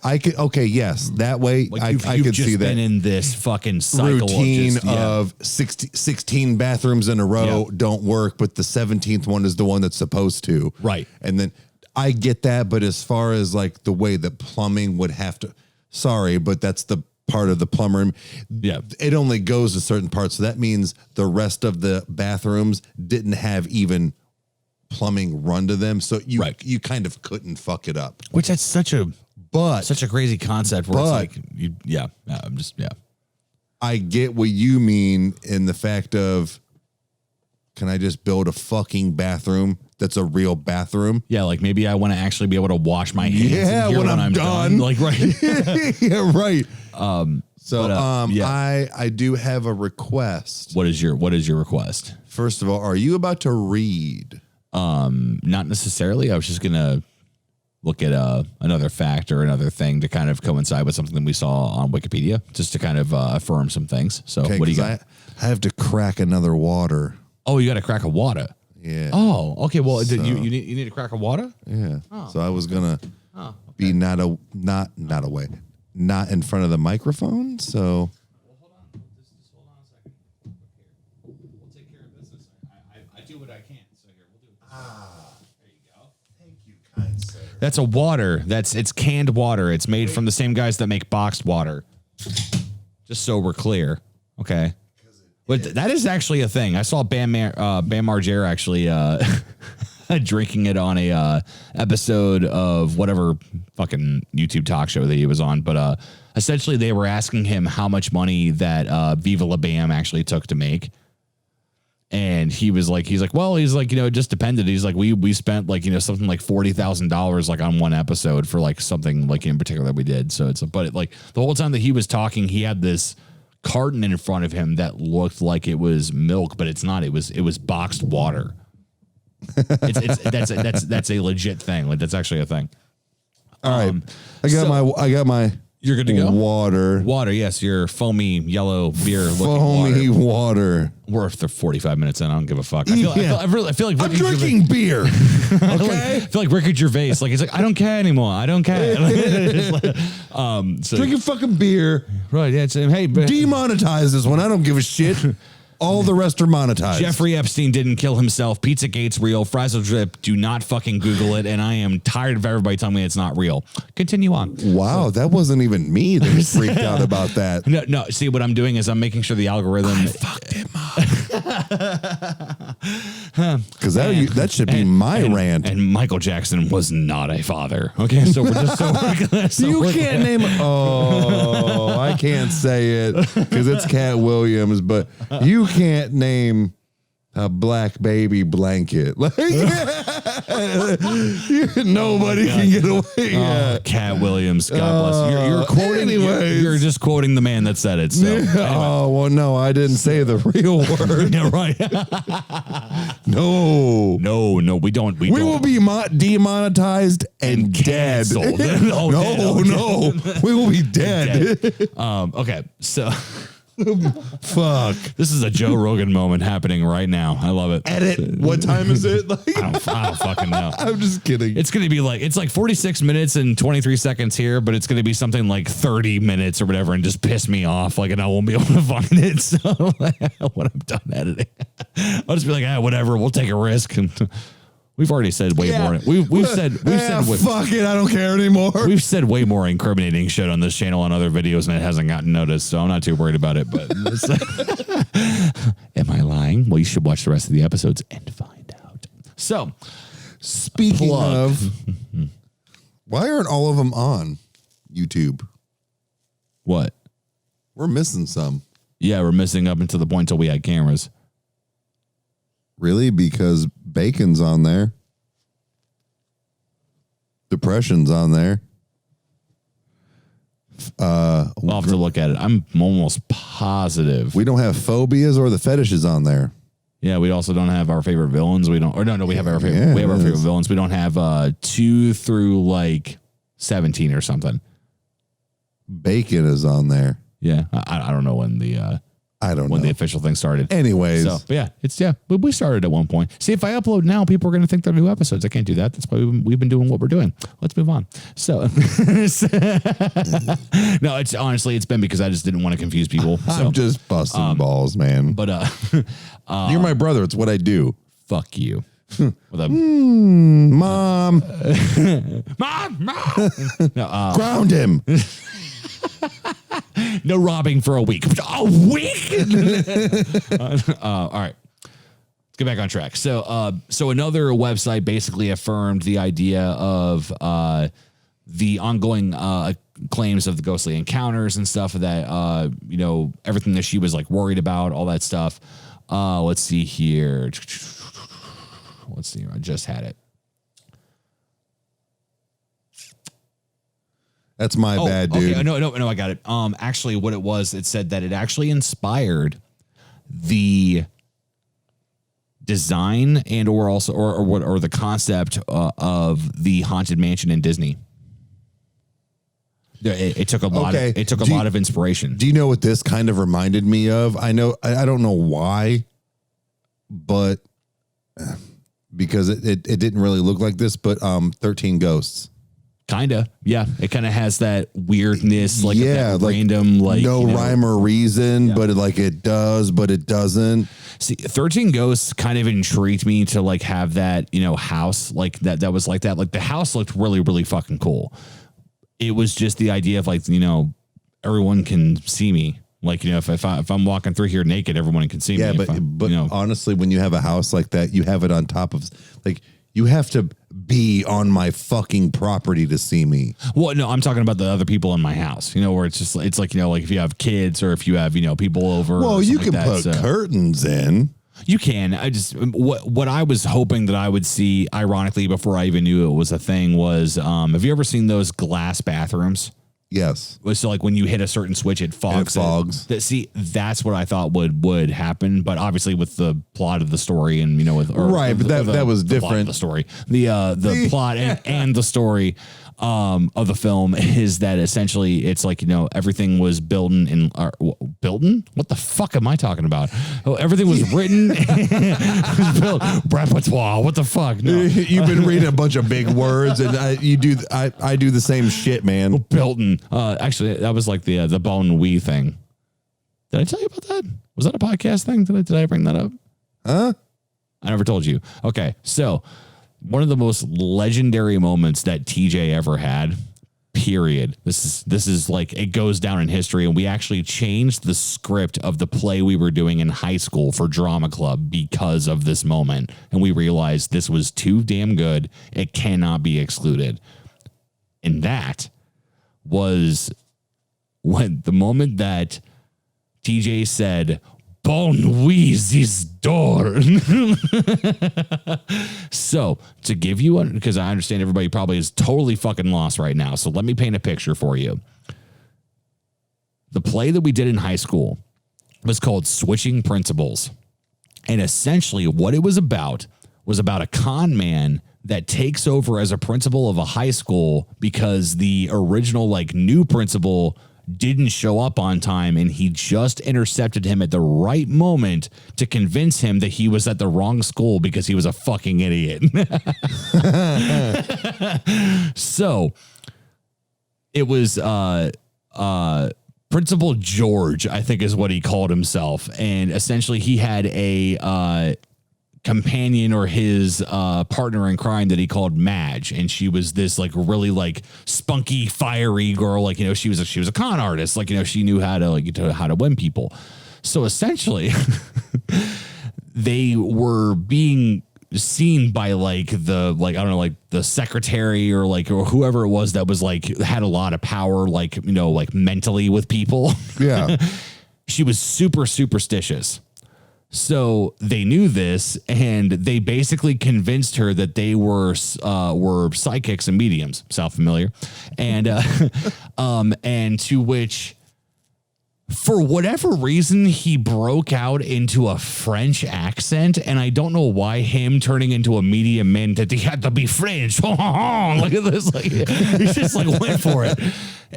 I could. Okay, yes, that way like I you've could just see that been in this fucking cycle routine of 16 bathrooms in a row don't work, but the 17th one is the one that's supposed to. Right. And then I get that, but as far as like the way that plumbing would have to, sorry, but that's the part of the plumber. Yeah. It only goes to certain parts. So that means the rest of the bathrooms didn't have even plumbing run to them. So you kind of couldn't fuck it up. Which that's such a crazy concept where it's like, I get what you mean in the fact of, can I just build a fucking bathroom that's a real bathroom? Yeah, like maybe I want to actually be able to wash my hands when I'm done. Like, right. Yeah, right. Yeah. I do have a request. What is your request? First of all, are you about to read? Not necessarily. I was just gonna look at another fact or another thing to kind of coincide with something that we saw on Wikipedia, just to kind of affirm some things. So what do you got? I have to crack another water. Oh, you got to crack a water. Yeah. Oh, okay. Well, you need to crack a water. Yeah. Oh. So I was gonna be not in front of the microphone. So. Well, hold on. Just hold on a second. We'll take care of business. I do what I can. So here we'll do it. There you go. Thank you, kind sir. That's a water. It's canned water. It's made from the same guys that make boxed water. Just so we're clear. Okay. But that is actually a thing. I saw Bam Margera actually drinking it on a episode of whatever fucking YouTube talk show that he was on. But essentially, they were asking him how much money that Viva La Bam actually took to make. And he's like, it just depended. He's like, we spent like, something like $40,000 like on one episode for like something like in particular that we did. So but like the whole time that he was talking, he had this carton in front of him that looked like it was milk, but it's not. It was boxed water. That's a legit thing. Like that's actually a thing. All right, I got my. You're good to go. Water, yes. Your foamy yellow beer. Foamy water. We're for 45 minutes in. I don't give a fuck. I feel like I'm drinking beer. Okay, I feel like Ricky Gervais. Like he's like, I don't care anymore. I don't care. Drinking fucking beer. Right. Yeah. Hey, demonetize this one. I don't give a shit. All the rest are monetized. Jeffrey Epstein didn't kill himself. Pizzagate's real. Frazzle Drip. Do not fucking Google it. And I am tired of everybody telling me it's not real. Continue on. Wow, that wasn't even me that was freaked out about that. No. See, what I'm doing is I'm making sure the algorithm. I fucked him up. Because that should be my rant. And Michael Jackson was not a father. Okay, so we're just you can't name it. Oh, I can't say it because it's Cat Williams, but you can't name a black baby blanket. Like nobody can get away. Cat Williams, God bless you. You're quoting. You're just quoting the man that said it. So. Anyway. Oh well, no, I didn't say the real word. Yeah, right. No, we don't. We will be demonetized and dead. No, we will be dead. Okay, so. Fuck. This is a Joe Rogan moment happening right now. I love it. Edit. What time is it? Like, I don't fucking know. I'm just kidding. It's going to be like, it's like 46 minutes and 23 seconds here, but it's going to be something like 30 minutes or whatever and just piss me off. Like, and I won't be able to find it. So when I'm done editing, I'll just be like, whatever. We'll take a risk. And we've already said way more. We've said fuck it. I don't care anymore. We've said way more incriminating shit on this channel and other videos, and it hasn't gotten noticed. So I'm not too worried about it. But am I lying? Well, you should watch the rest of the episodes and find out. So, speaking of, why aren't all of them on YouTube? What? We're missing some. Yeah, we're missing up until the point till we had cameras. Really? Because Bacon's on there. Depression's on there. I'll have to look at it. I'm almost positive. We don't have phobias or the fetishes on there. Yeah, we also don't have our favorite villains. We don't, or no, we have our favorite. We have our favorite villains. We don't have 2 through like 17 or something. Bacon is on there. Yeah, I don't know when the the official thing started. Anyways, so but but we started at one point. See, if I upload now, people are going to think they're new episodes. I can't do that. That's why we've been doing what we're doing. Let's move on. So no, it's honestly it's been because I just didn't want to confuse people. So, I'm just busting balls, man. But you're my brother. It's what I do. Fuck you. Mom. Mom. No, ground him. No robbing for a week. A week? All right. Let's get back on track. So another website basically affirmed the idea of the ongoing claims of the ghostly encounters and stuff that, everything that she was like worried about, all that stuff. Let's see here. Let's see. I just had it. That's my bad, dude. Okay. No, I got it. Actually, what it was, it said that it actually inspired the design and or also or the concept of the Haunted Mansion in Disney. It took a lot. It took a lot of inspiration. Do you know what this kind of reminded me of? I don't know why, but because it didn't really look like this. But 13 Ghosts. Kinda, yeah. It kind of has that weirdness, like that random, like no rhyme or reason, but it does, but it doesn't. See, 13 Ghosts kind of intrigued me to like have that, house like that. That was like that. Like the house looked really, really fucking cool. It was just the idea of like, everyone can see me. Like, if I'm walking through here naked, everyone can see me. Yeah, but honestly, when you have a house like that, you have it on top of like. You have to be on my fucking property to see me. Well, no, I'm talking about the other people in my house, where it's like, like if you have kids or if you have, people over. Well, you can put curtains in. You can. What I was hoping that I would see, ironically, before I even knew it was a thing was, have you ever seen those glass bathrooms? Yes. So like when you hit a certain switch, it fogs. See, that's what I thought would happen. But obviously with the plot of the story and, but that was different. The story, the plot and the story of the film is that essentially it's like, everything was built in. What the fuck am I talking about? Oh, everything was written. Was built. Repertoire. What the fuck? No. You've been reading a bunch of big words and I do the same shit, man. Bilton. Actually, that was like the Bon Wee thing. Did I tell you about that? Was that a podcast thing? Did I bring that up? Huh? I never told you. Okay, so one of the most legendary moments that TJ ever had, period. This is like, it goes down in history, and we actually changed the script of the play we were doing in high school for drama club because of this moment. And we realized this was too damn good. It cannot be excluded. And that was when the moment that TJ said, Bon Nuit is door. So to give you because I understand everybody probably is totally fucking lost right now. So let me paint a picture for you. The play that we did in high school was called Switching Principals. And essentially what it was about a con man that takes over as a principal of a high school because the original like new principal didn't show up on time, and he just intercepted him at the right moment to convince him that he was at the wrong school because he was a fucking idiot. So it was Principal George, I think is what he called himself. And essentially he had a companion or his partner in crime that he called Madge, and she was this like really like spunky, fiery girl. Like, she was a con artist. Like, she knew how to win people. So essentially they were being seen by like the secretary or whoever it was that was like had a lot of power, like mentally with people. Yeah. She was super superstitious. So they knew this, and they basically convinced her that they were psychics and mediums. Sound familiar? And and to which For whatever reason, he broke out into a French accent, and I don't know why him turning into a media meant that he had to be French. Look at this. Like, he just like went for it.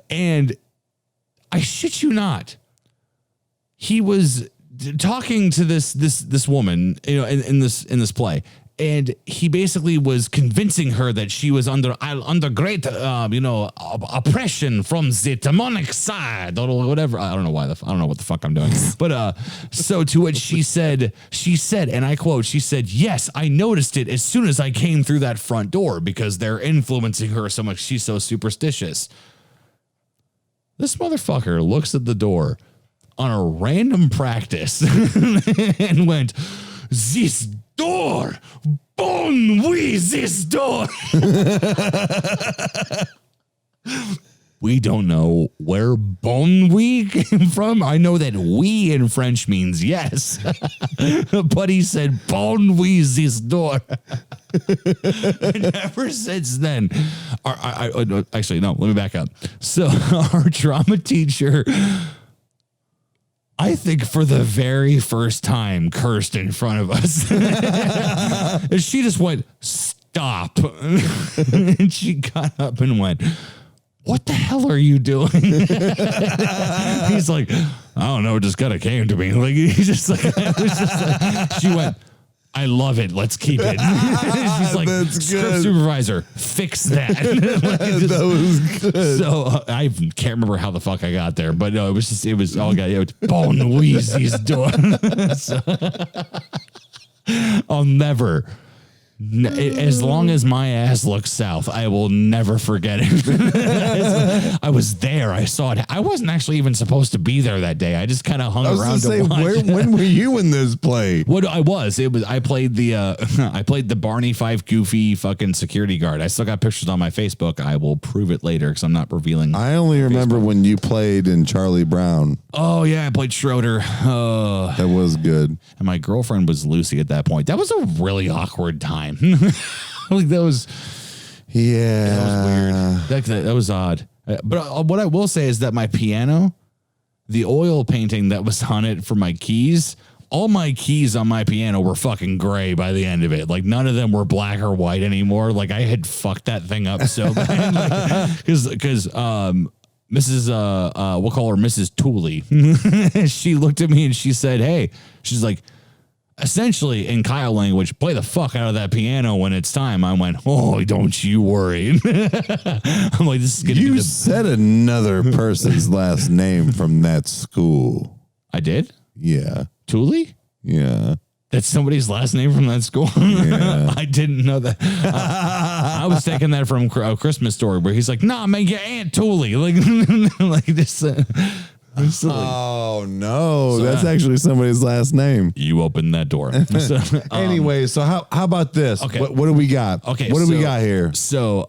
And I shit you not, he was talking to this woman, in this play. And he basically was convincing her that she was under great, oppression from the demonic side or whatever. I don't know I don't know what the fuck I'm doing. But so to which she said, and I quote, she said, "Yes, I noticed it as soon as I came through that front door because they're influencing her so much. She's so superstitious." This motherfucker looks at the door on a random practice and went, "This door, bon oui, this door." We don't know where bon oui came from. I know that oui in French means yes, but he said bon oui, this door. And ever since then, actually, no, let me back up. So our drama teacher, I think for the very first time, cursed in front of us. And she just went, "Stop." And she got up and went, "What the hell are you doing?" He's like, "I don't know. It just kind of came to me." Like, he's just like, it was just like, she went, "I love it. Let's keep it." She's like, That's "Script good. supervisor, fix that." Like, That was good. So I can't remember how the fuck I got there, but no, it was all got Bon Weezy's door. So, I'll never. As long as my ass looks south, I will never forget it. I was there. I saw it. I wasn't actually even supposed to be there that day. I just kind of hung around to watch. When were you in this play? What I played the Barney Fife goofy fucking security guard. I still got pictures on my Facebook. I will prove it later because I'm not revealing. I only remember when you played in Charlie Brown. Oh yeah, I played Schroeder. Oh, That was good. and my girlfriend was Lucy at that point. That was a really awkward time. Like that was Yeah. weird. That was odd. But what I will say is that my piano, the oil painting that was on it for my keys, all my keys on my piano were fucking gray by the end of it. Like none of them were black or white anymore. Like I had fucked that thing up so bad. Because Mrs. We'll call her Mrs. Tooley. She looked at me and she said, "Hey," she's like, essentially in Kyle language, "Play the fuck out of that piano when it's time." I went, "Oh, don't you worry." I'm like, "This is gonna You be the." said another person's last name from that school. I did. Yeah. Tooley? Yeah. That's somebody's last name from that school. Yeah. I didn't know that. I was taking that from A Christmas Story, where he's like, "Nah, man, your Aunt Tooley." Like this. Oh no, So, that's actually somebody's last name. You opened that door. So, Anyway, so how about this? Okay. What do we got? Okay, What do we got here? So,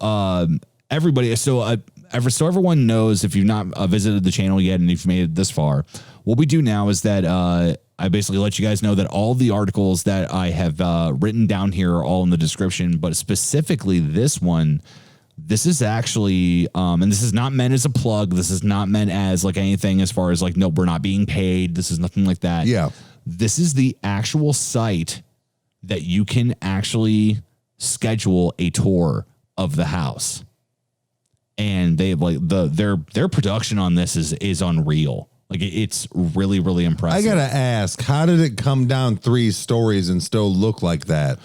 everybody, so everyone knows, if you've not visited the channel yet and you've made it this far, what we do now is that I basically let you guys know that all the articles that I have written down here are all in the description, but specifically this one. This is actually, and this is not meant as a plug. This is not meant as like anything as far as like, no, we're not being paid. This is nothing like that. Yeah. This is the actual site that you can actually schedule a tour of the house. And they have like their production on this is unreal. Like it's really, really impressive. I gotta ask, how did it come down 3 stories and still look like that?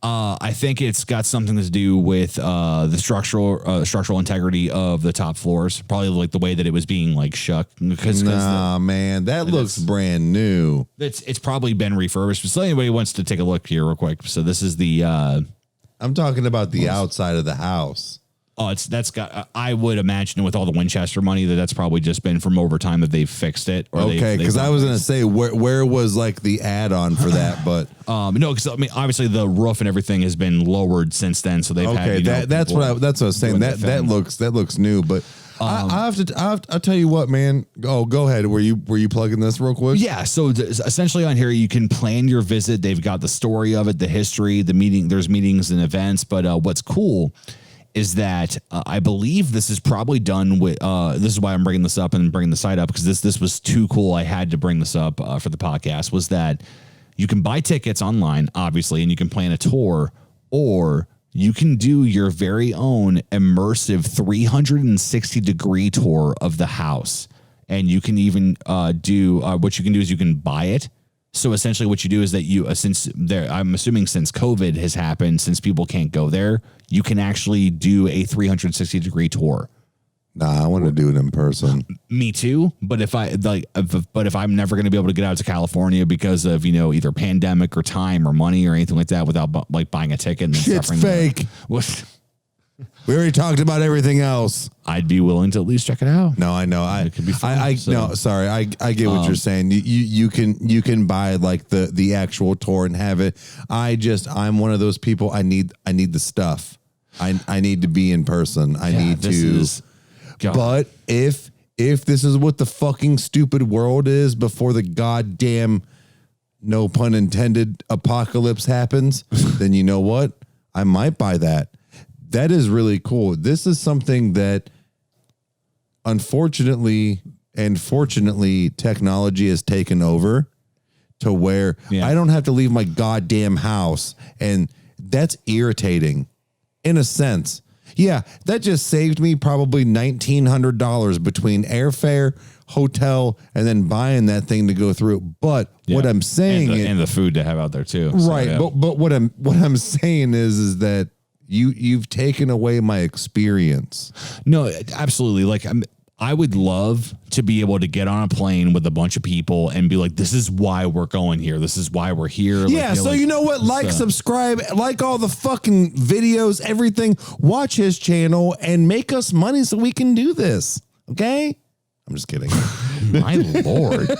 I think it's got something to do with the structural integrity of the top floors. Probably like the way that it was being like shucked. Nah, man, that looks brand new. It's probably been refurbished. So anybody wants to take a look here real quick. So this is the. I'm talking about the outside of the house. Oh, that's got. I would imagine with all the Winchester money that's probably just been from over time that they've fixed it. Or Okay, because I was gonna say where was like the add-on for that, but no, because I mean obviously the roof and everything has been lowered since then, so they've okay, had, that's what I was saying. That looks new, but I'll tell you what, man. Oh, go ahead. Were you plugging this real quick? Yeah. So essentially on here, you can plan your visit. They've got the story of it, the history, the meeting. There's meetings and events, but what's cool is that I believe this is probably done with, this is why I'm bringing this up and bringing the site up, because this was too cool. I had to bring this up for the podcast, was that you can buy tickets online, obviously, and you can plan a tour, or you can do your very own immersive 360-degree tour of the house. And you can even do, what you can do is you can buy it. So essentially what you do is that you, I'm assuming since COVID has happened, since people can't go there, you can actually do a 360-degree tour. Nah, I want to do it in person. Me too. But if I'm never going to be able to get out to California because of, either pandemic or time or money or anything like that without like buying a ticket. And Shit's fake. We already talked about everything else. I'd be willing to at least check it out. No, I know. It could be fun. No, sorry. I get what you're saying. You can buy like the actual tour and have it. I'm one of those people. I need the stuff. I need to be in person. I need to. But if this is what the fucking stupid world is before the goddamn, no pun intended, apocalypse happens, then you know what? I might buy that. That is really cool. This is something that, unfortunately and fortunately, technology has taken over to where I don't have to leave my goddamn house. And that's irritating in a sense. Yeah, that just saved me probably $1,900 between airfare, hotel, and then buying that thing to go through. But what I'm saying and the food to have out there too. Right. So, but what I'm saying is that you've taken away my experience. No, absolutely. Like I would love to be able to get on a plane with a bunch of people and be like, this is why we're going here. This is why we're here. Yeah. So you know what? Subscribe, like all the fucking videos, everything. Watch his channel and make us money so we can do this. Okay. I'm just kidding. My Lord.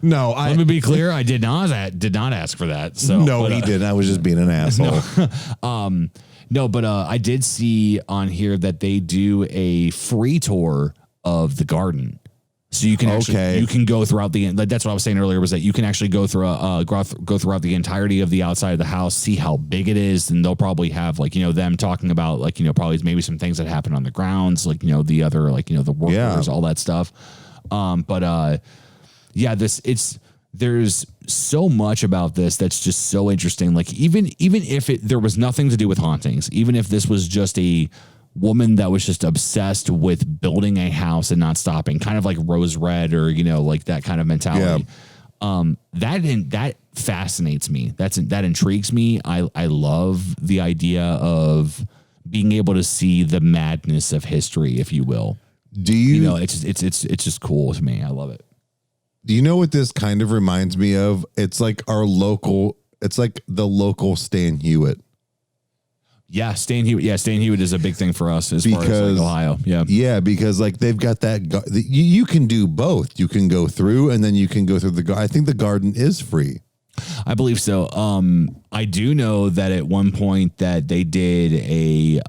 No, let me be clear. I did not ask for that. So he didn't. I was just being an asshole. No. But I did see on here that they do a free tour of the garden. So you can actually, you can go throughout that's what I was saying earlier, was that you can actually go through go throughout the entirety of the outside of the house, see how big it is. And they'll probably have them talking about probably maybe some things that happen on the grounds, the other, the workers, all that stuff. There's so much about this that's just so interesting. Like even if there was nothing to do with hauntings, even if this was just a woman that was just obsessed with building a house and not stopping, kind of like Rose Red or, like that kind of mentality. Yeah. That fascinates me. That intrigues me. I love the idea of being able to see the madness of history, if you will. Do you, it's just cool to me. I love it. Do you know what this kind of reminds me of? It's like it's like the local Stan Hewitt. Yeah, Stan Hewitt. Yeah, Stan Hewitt is a big thing for us far as Ohio. Yeah. Yeah, because they've got that. You can do both. You can go through and then you can go through the garden. I think the garden is free. I believe so. I do know that at one point that they did a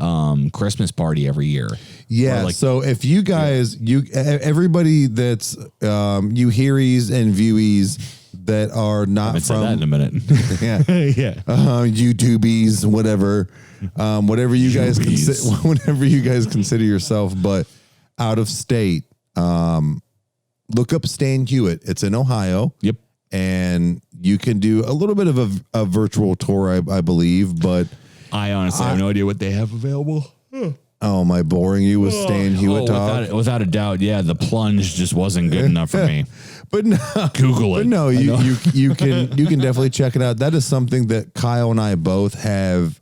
Christmas party every year. Yeah. So if you guys, everybody that's you hearies and viewies that are not from that in a minute. Yeah. YouTubies, whatever you guys whatever you guys consider yourself, but out of state, look up Stan Hewitt. It's in Ohio. Yep. And you can do a little bit of a virtual tour, I believe, but I honestly have no idea what they have available. Oh, am I boring you with Stan Hewitt talk? Without a doubt, yeah. The plunge just wasn't good enough for me. But no, Google it. But no, you can definitely check it out. That is something that Kyle and I both have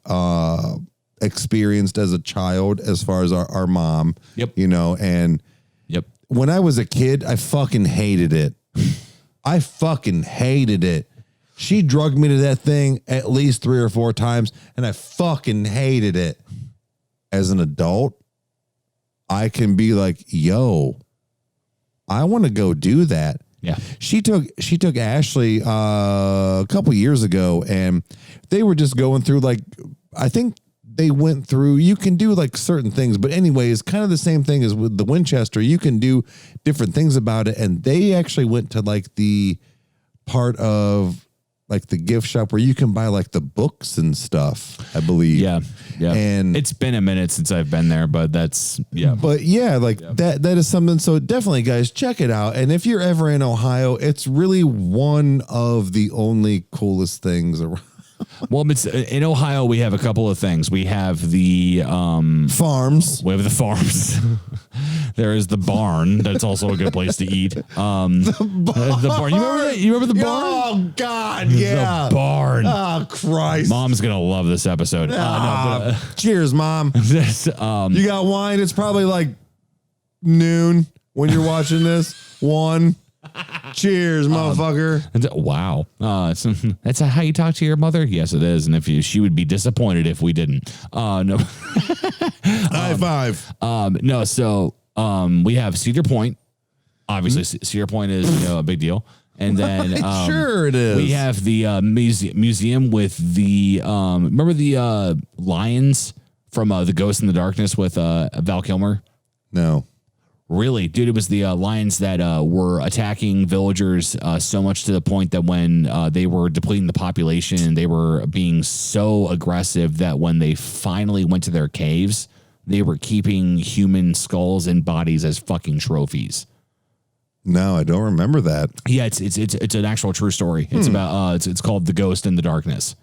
experienced as a child, as far as our mom. Yep. And when I was a kid, I fucking hated it. I fucking hated it. She drugged me to that thing at least 3 or 4 times, and I fucking hated it. As an adult, I can be like, yo, I want to go do that. Yeah. She took Ashley a couple years ago, and they were just going through, I think they went through, you can do certain things, but anyways, kind of the same thing as with the Winchester. You can do different things about it. And they actually went to the part of like the gift shop where you can buy like the books and stuff, I believe. Yeah. And it's been a minute since I've been there, but that's But that is something. So definitely, guys, check it out. And if you're ever in Ohio, it's really one of the only coolest things around. Well, it's in Ohio. We have a couple of things. We have the farms. We have the farms. There is the barn. That's also a good place to eat. The barn. You remember that? You remember the barn? Oh God, yeah. The barn. Oh Christ. Mom's gonna love this episode. Cheers, Mom. You got wine? It's probably like noon when you're watching this. 1. Cheers, motherfucker. Wow. That's how you talk to your mother? Yes, it is. And if she would be disappointed if we didn't. No. High five. No, so we have Cedar Point. Obviously, Cedar Point is a big deal. And then sure it is. We have the museum with the remember the lions from The Ghost in the Darkness with Val Kilmer? No. Really, dude, it was the lions that were attacking villagers so much to the point that when they were depleting the population, they were being so aggressive that when they finally went to their caves, they were keeping human skulls and bodies as fucking trophies. No, I don't remember that. Yeah, it's an actual true story. It's about it's called The Ghost in the Darkness.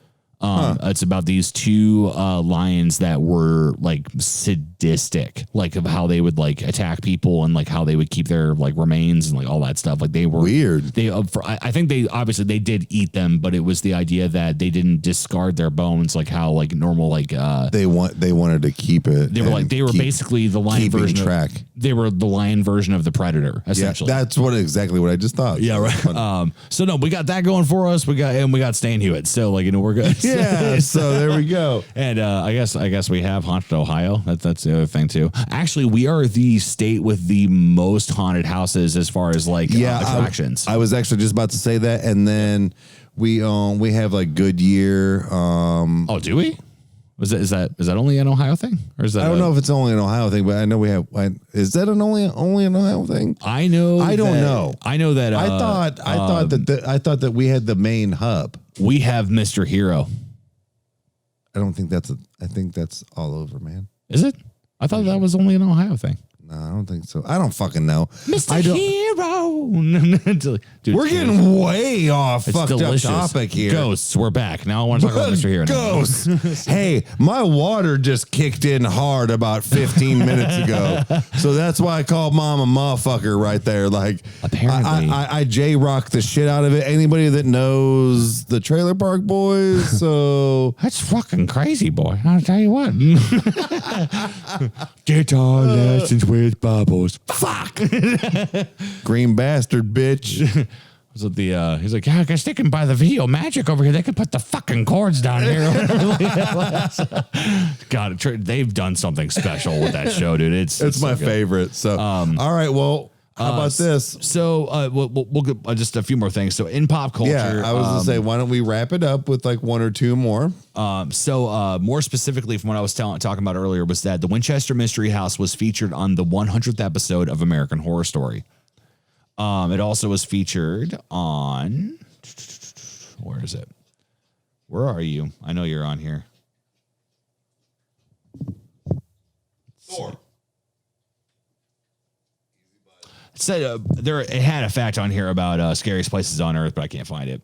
It's about these 2 lions that were like sadistic, like of how they would like attack people and like how they would keep their like remains and like all that stuff. Like they were weird. I think they obviously they did eat them, but it was the idea that they didn't discard their bones like how like normal like they wanted to keep it. They were basically the lion version track. They were the lion version of the predator essentially. Yeah, that's exactly what I just thought. Yeah, right. So no, we got that going for us. We got Stan Hewitt. So like we're good. Yeah, so there we go. And I guess we have Haunted Ohio. That's the other thing too. Actually, we are the state with the most haunted houses as far as like attractions. I was actually just about to say that, and then we have like Goodyear. Oh, do we? Is that only an Ohio thing, or is that? I don't know if it's only an Ohio thing, but I know we have. Is that only an Ohio thing? I know. I don't know. I know that. I thought that we had the main hub. We have Mr. Hero. I don't think I think that's all over, man. Is it? I thought that was only an Ohio thing. No, I don't think so. I don't fucking know. Mr. Hero. Dude, we're getting way off it's fucked delicious. up topic here. Ghosts, we're back. Now I want to talk about Mr. Hero. Ghosts. Hey, my water just kicked in hard about 15 minutes ago. So that's why I called Mom a motherfucker right there. Like, apparently. I J-rock the shit out of it. Anybody that knows the Trailer Park Boys, so. That's fucking crazy, boy. I'll tell you what. Guitar lessons with bubbles. Fuck. Green bastard, bitch. Was it the he's like, yeah, I guess they can buy the video magic over here. They can put the fucking chords down here. God, they've done something special with that show, dude. It's my so favorite. So, all right, well, how about this? So, we'll get just a few more things. So, in pop culture, yeah, I was gonna say, why don't we wrap it up with like 1 or 2 more? So, more specifically, from what I was talking about earlier, was that the Winchester Mystery House was featured on the 100th episode of American Horror Story. It also was featured on. Where is it? Where are you? I know you're on here. Thor. It said it had a fact on here about scariest places on Earth, but I can't find it.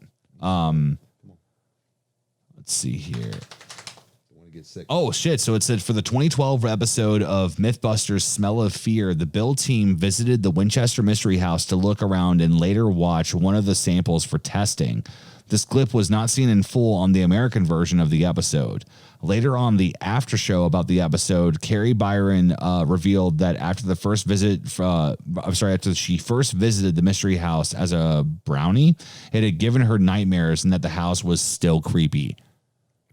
Let's see here. Get sick. Oh shit! So it said for the 2012 episode of MythBusters: Smell of Fear, the Bill team visited the Winchester Mystery House to look around and later watch one of the samples for testing. This clip was not seen in full on the American version of the episode. Later on the after show about the episode, Carrie Byron revealed that after she first visited the mystery house as a brownie, it had given her nightmares and that the house was still creepy.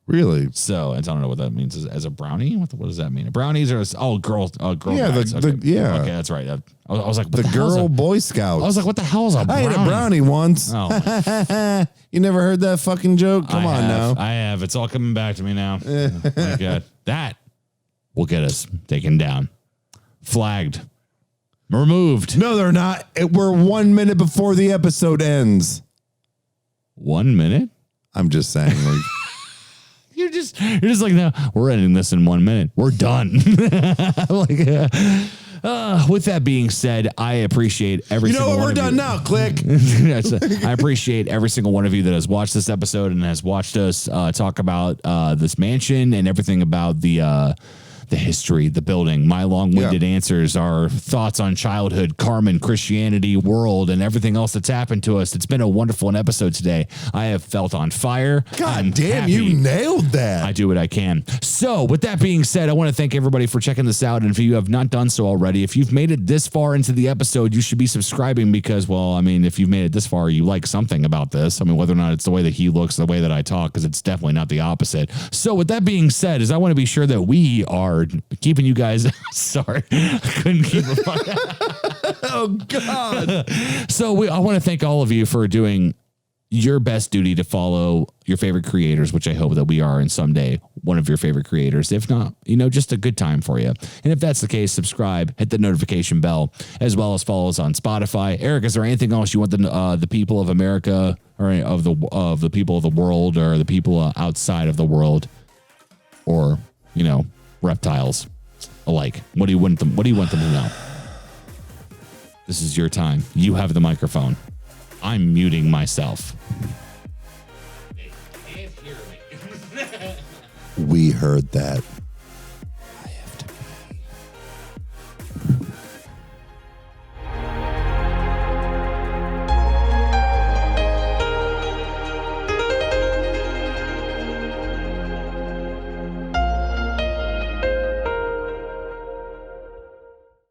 Really? So I don't know what that means as a brownie. What does that mean? Brownies are girl. Yeah, yeah. Okay, that's right. I was like, what the girl Boy Scouts. I was like, what the hell is a brownie? I ate a brownie once. Oh. You never heard that fucking joke? Come on now. I have. It's all coming back to me now. Oh my God. That will get us taken down, flagged, removed. No, they're not. We're 1 minute before the episode ends. 1 minute? I'm just saying, like, You're just like, no, we're ending this in 1 minute. We're done. With that being said, I appreciate every single one. We're done now. Click. I appreciate every single one of you that has watched this episode and has watched us talk about this mansion and everything about the history, the building. My long-winded answers are thoughts on childhood, Carmen, Christianity, world, and everything else that's happened to us. It's been a wonderful episode today. I have felt on fire. God damn, you nailed that. I do what I can. So with that being said, I want to thank everybody for checking this out. And if you have not done so already, if you've made it this far into the episode, you should be subscribing because, well, I mean, if you've made it this far, you like something about this. I mean, whether or not it's the way that he looks, the way that I talk, because it's definitely not the opposite. So with that being said, is I want to be sure that we are keeping you guys. Sorry, I couldn't keep it. Oh, God. So I want to thank all of you for doing your best duty to follow your favorite creators, which I hope that we are in someday one of your favorite creators. If not, just a good time for you. And if that's the case, subscribe, hit the notification bell, as well as follow us on Spotify. Eric, is there anything else you want the people of America or of the people of the world or the people outside of the world or, reptiles alike? What do you want them to know? This is your time. You have the microphone. I'm muting myself. We heard that.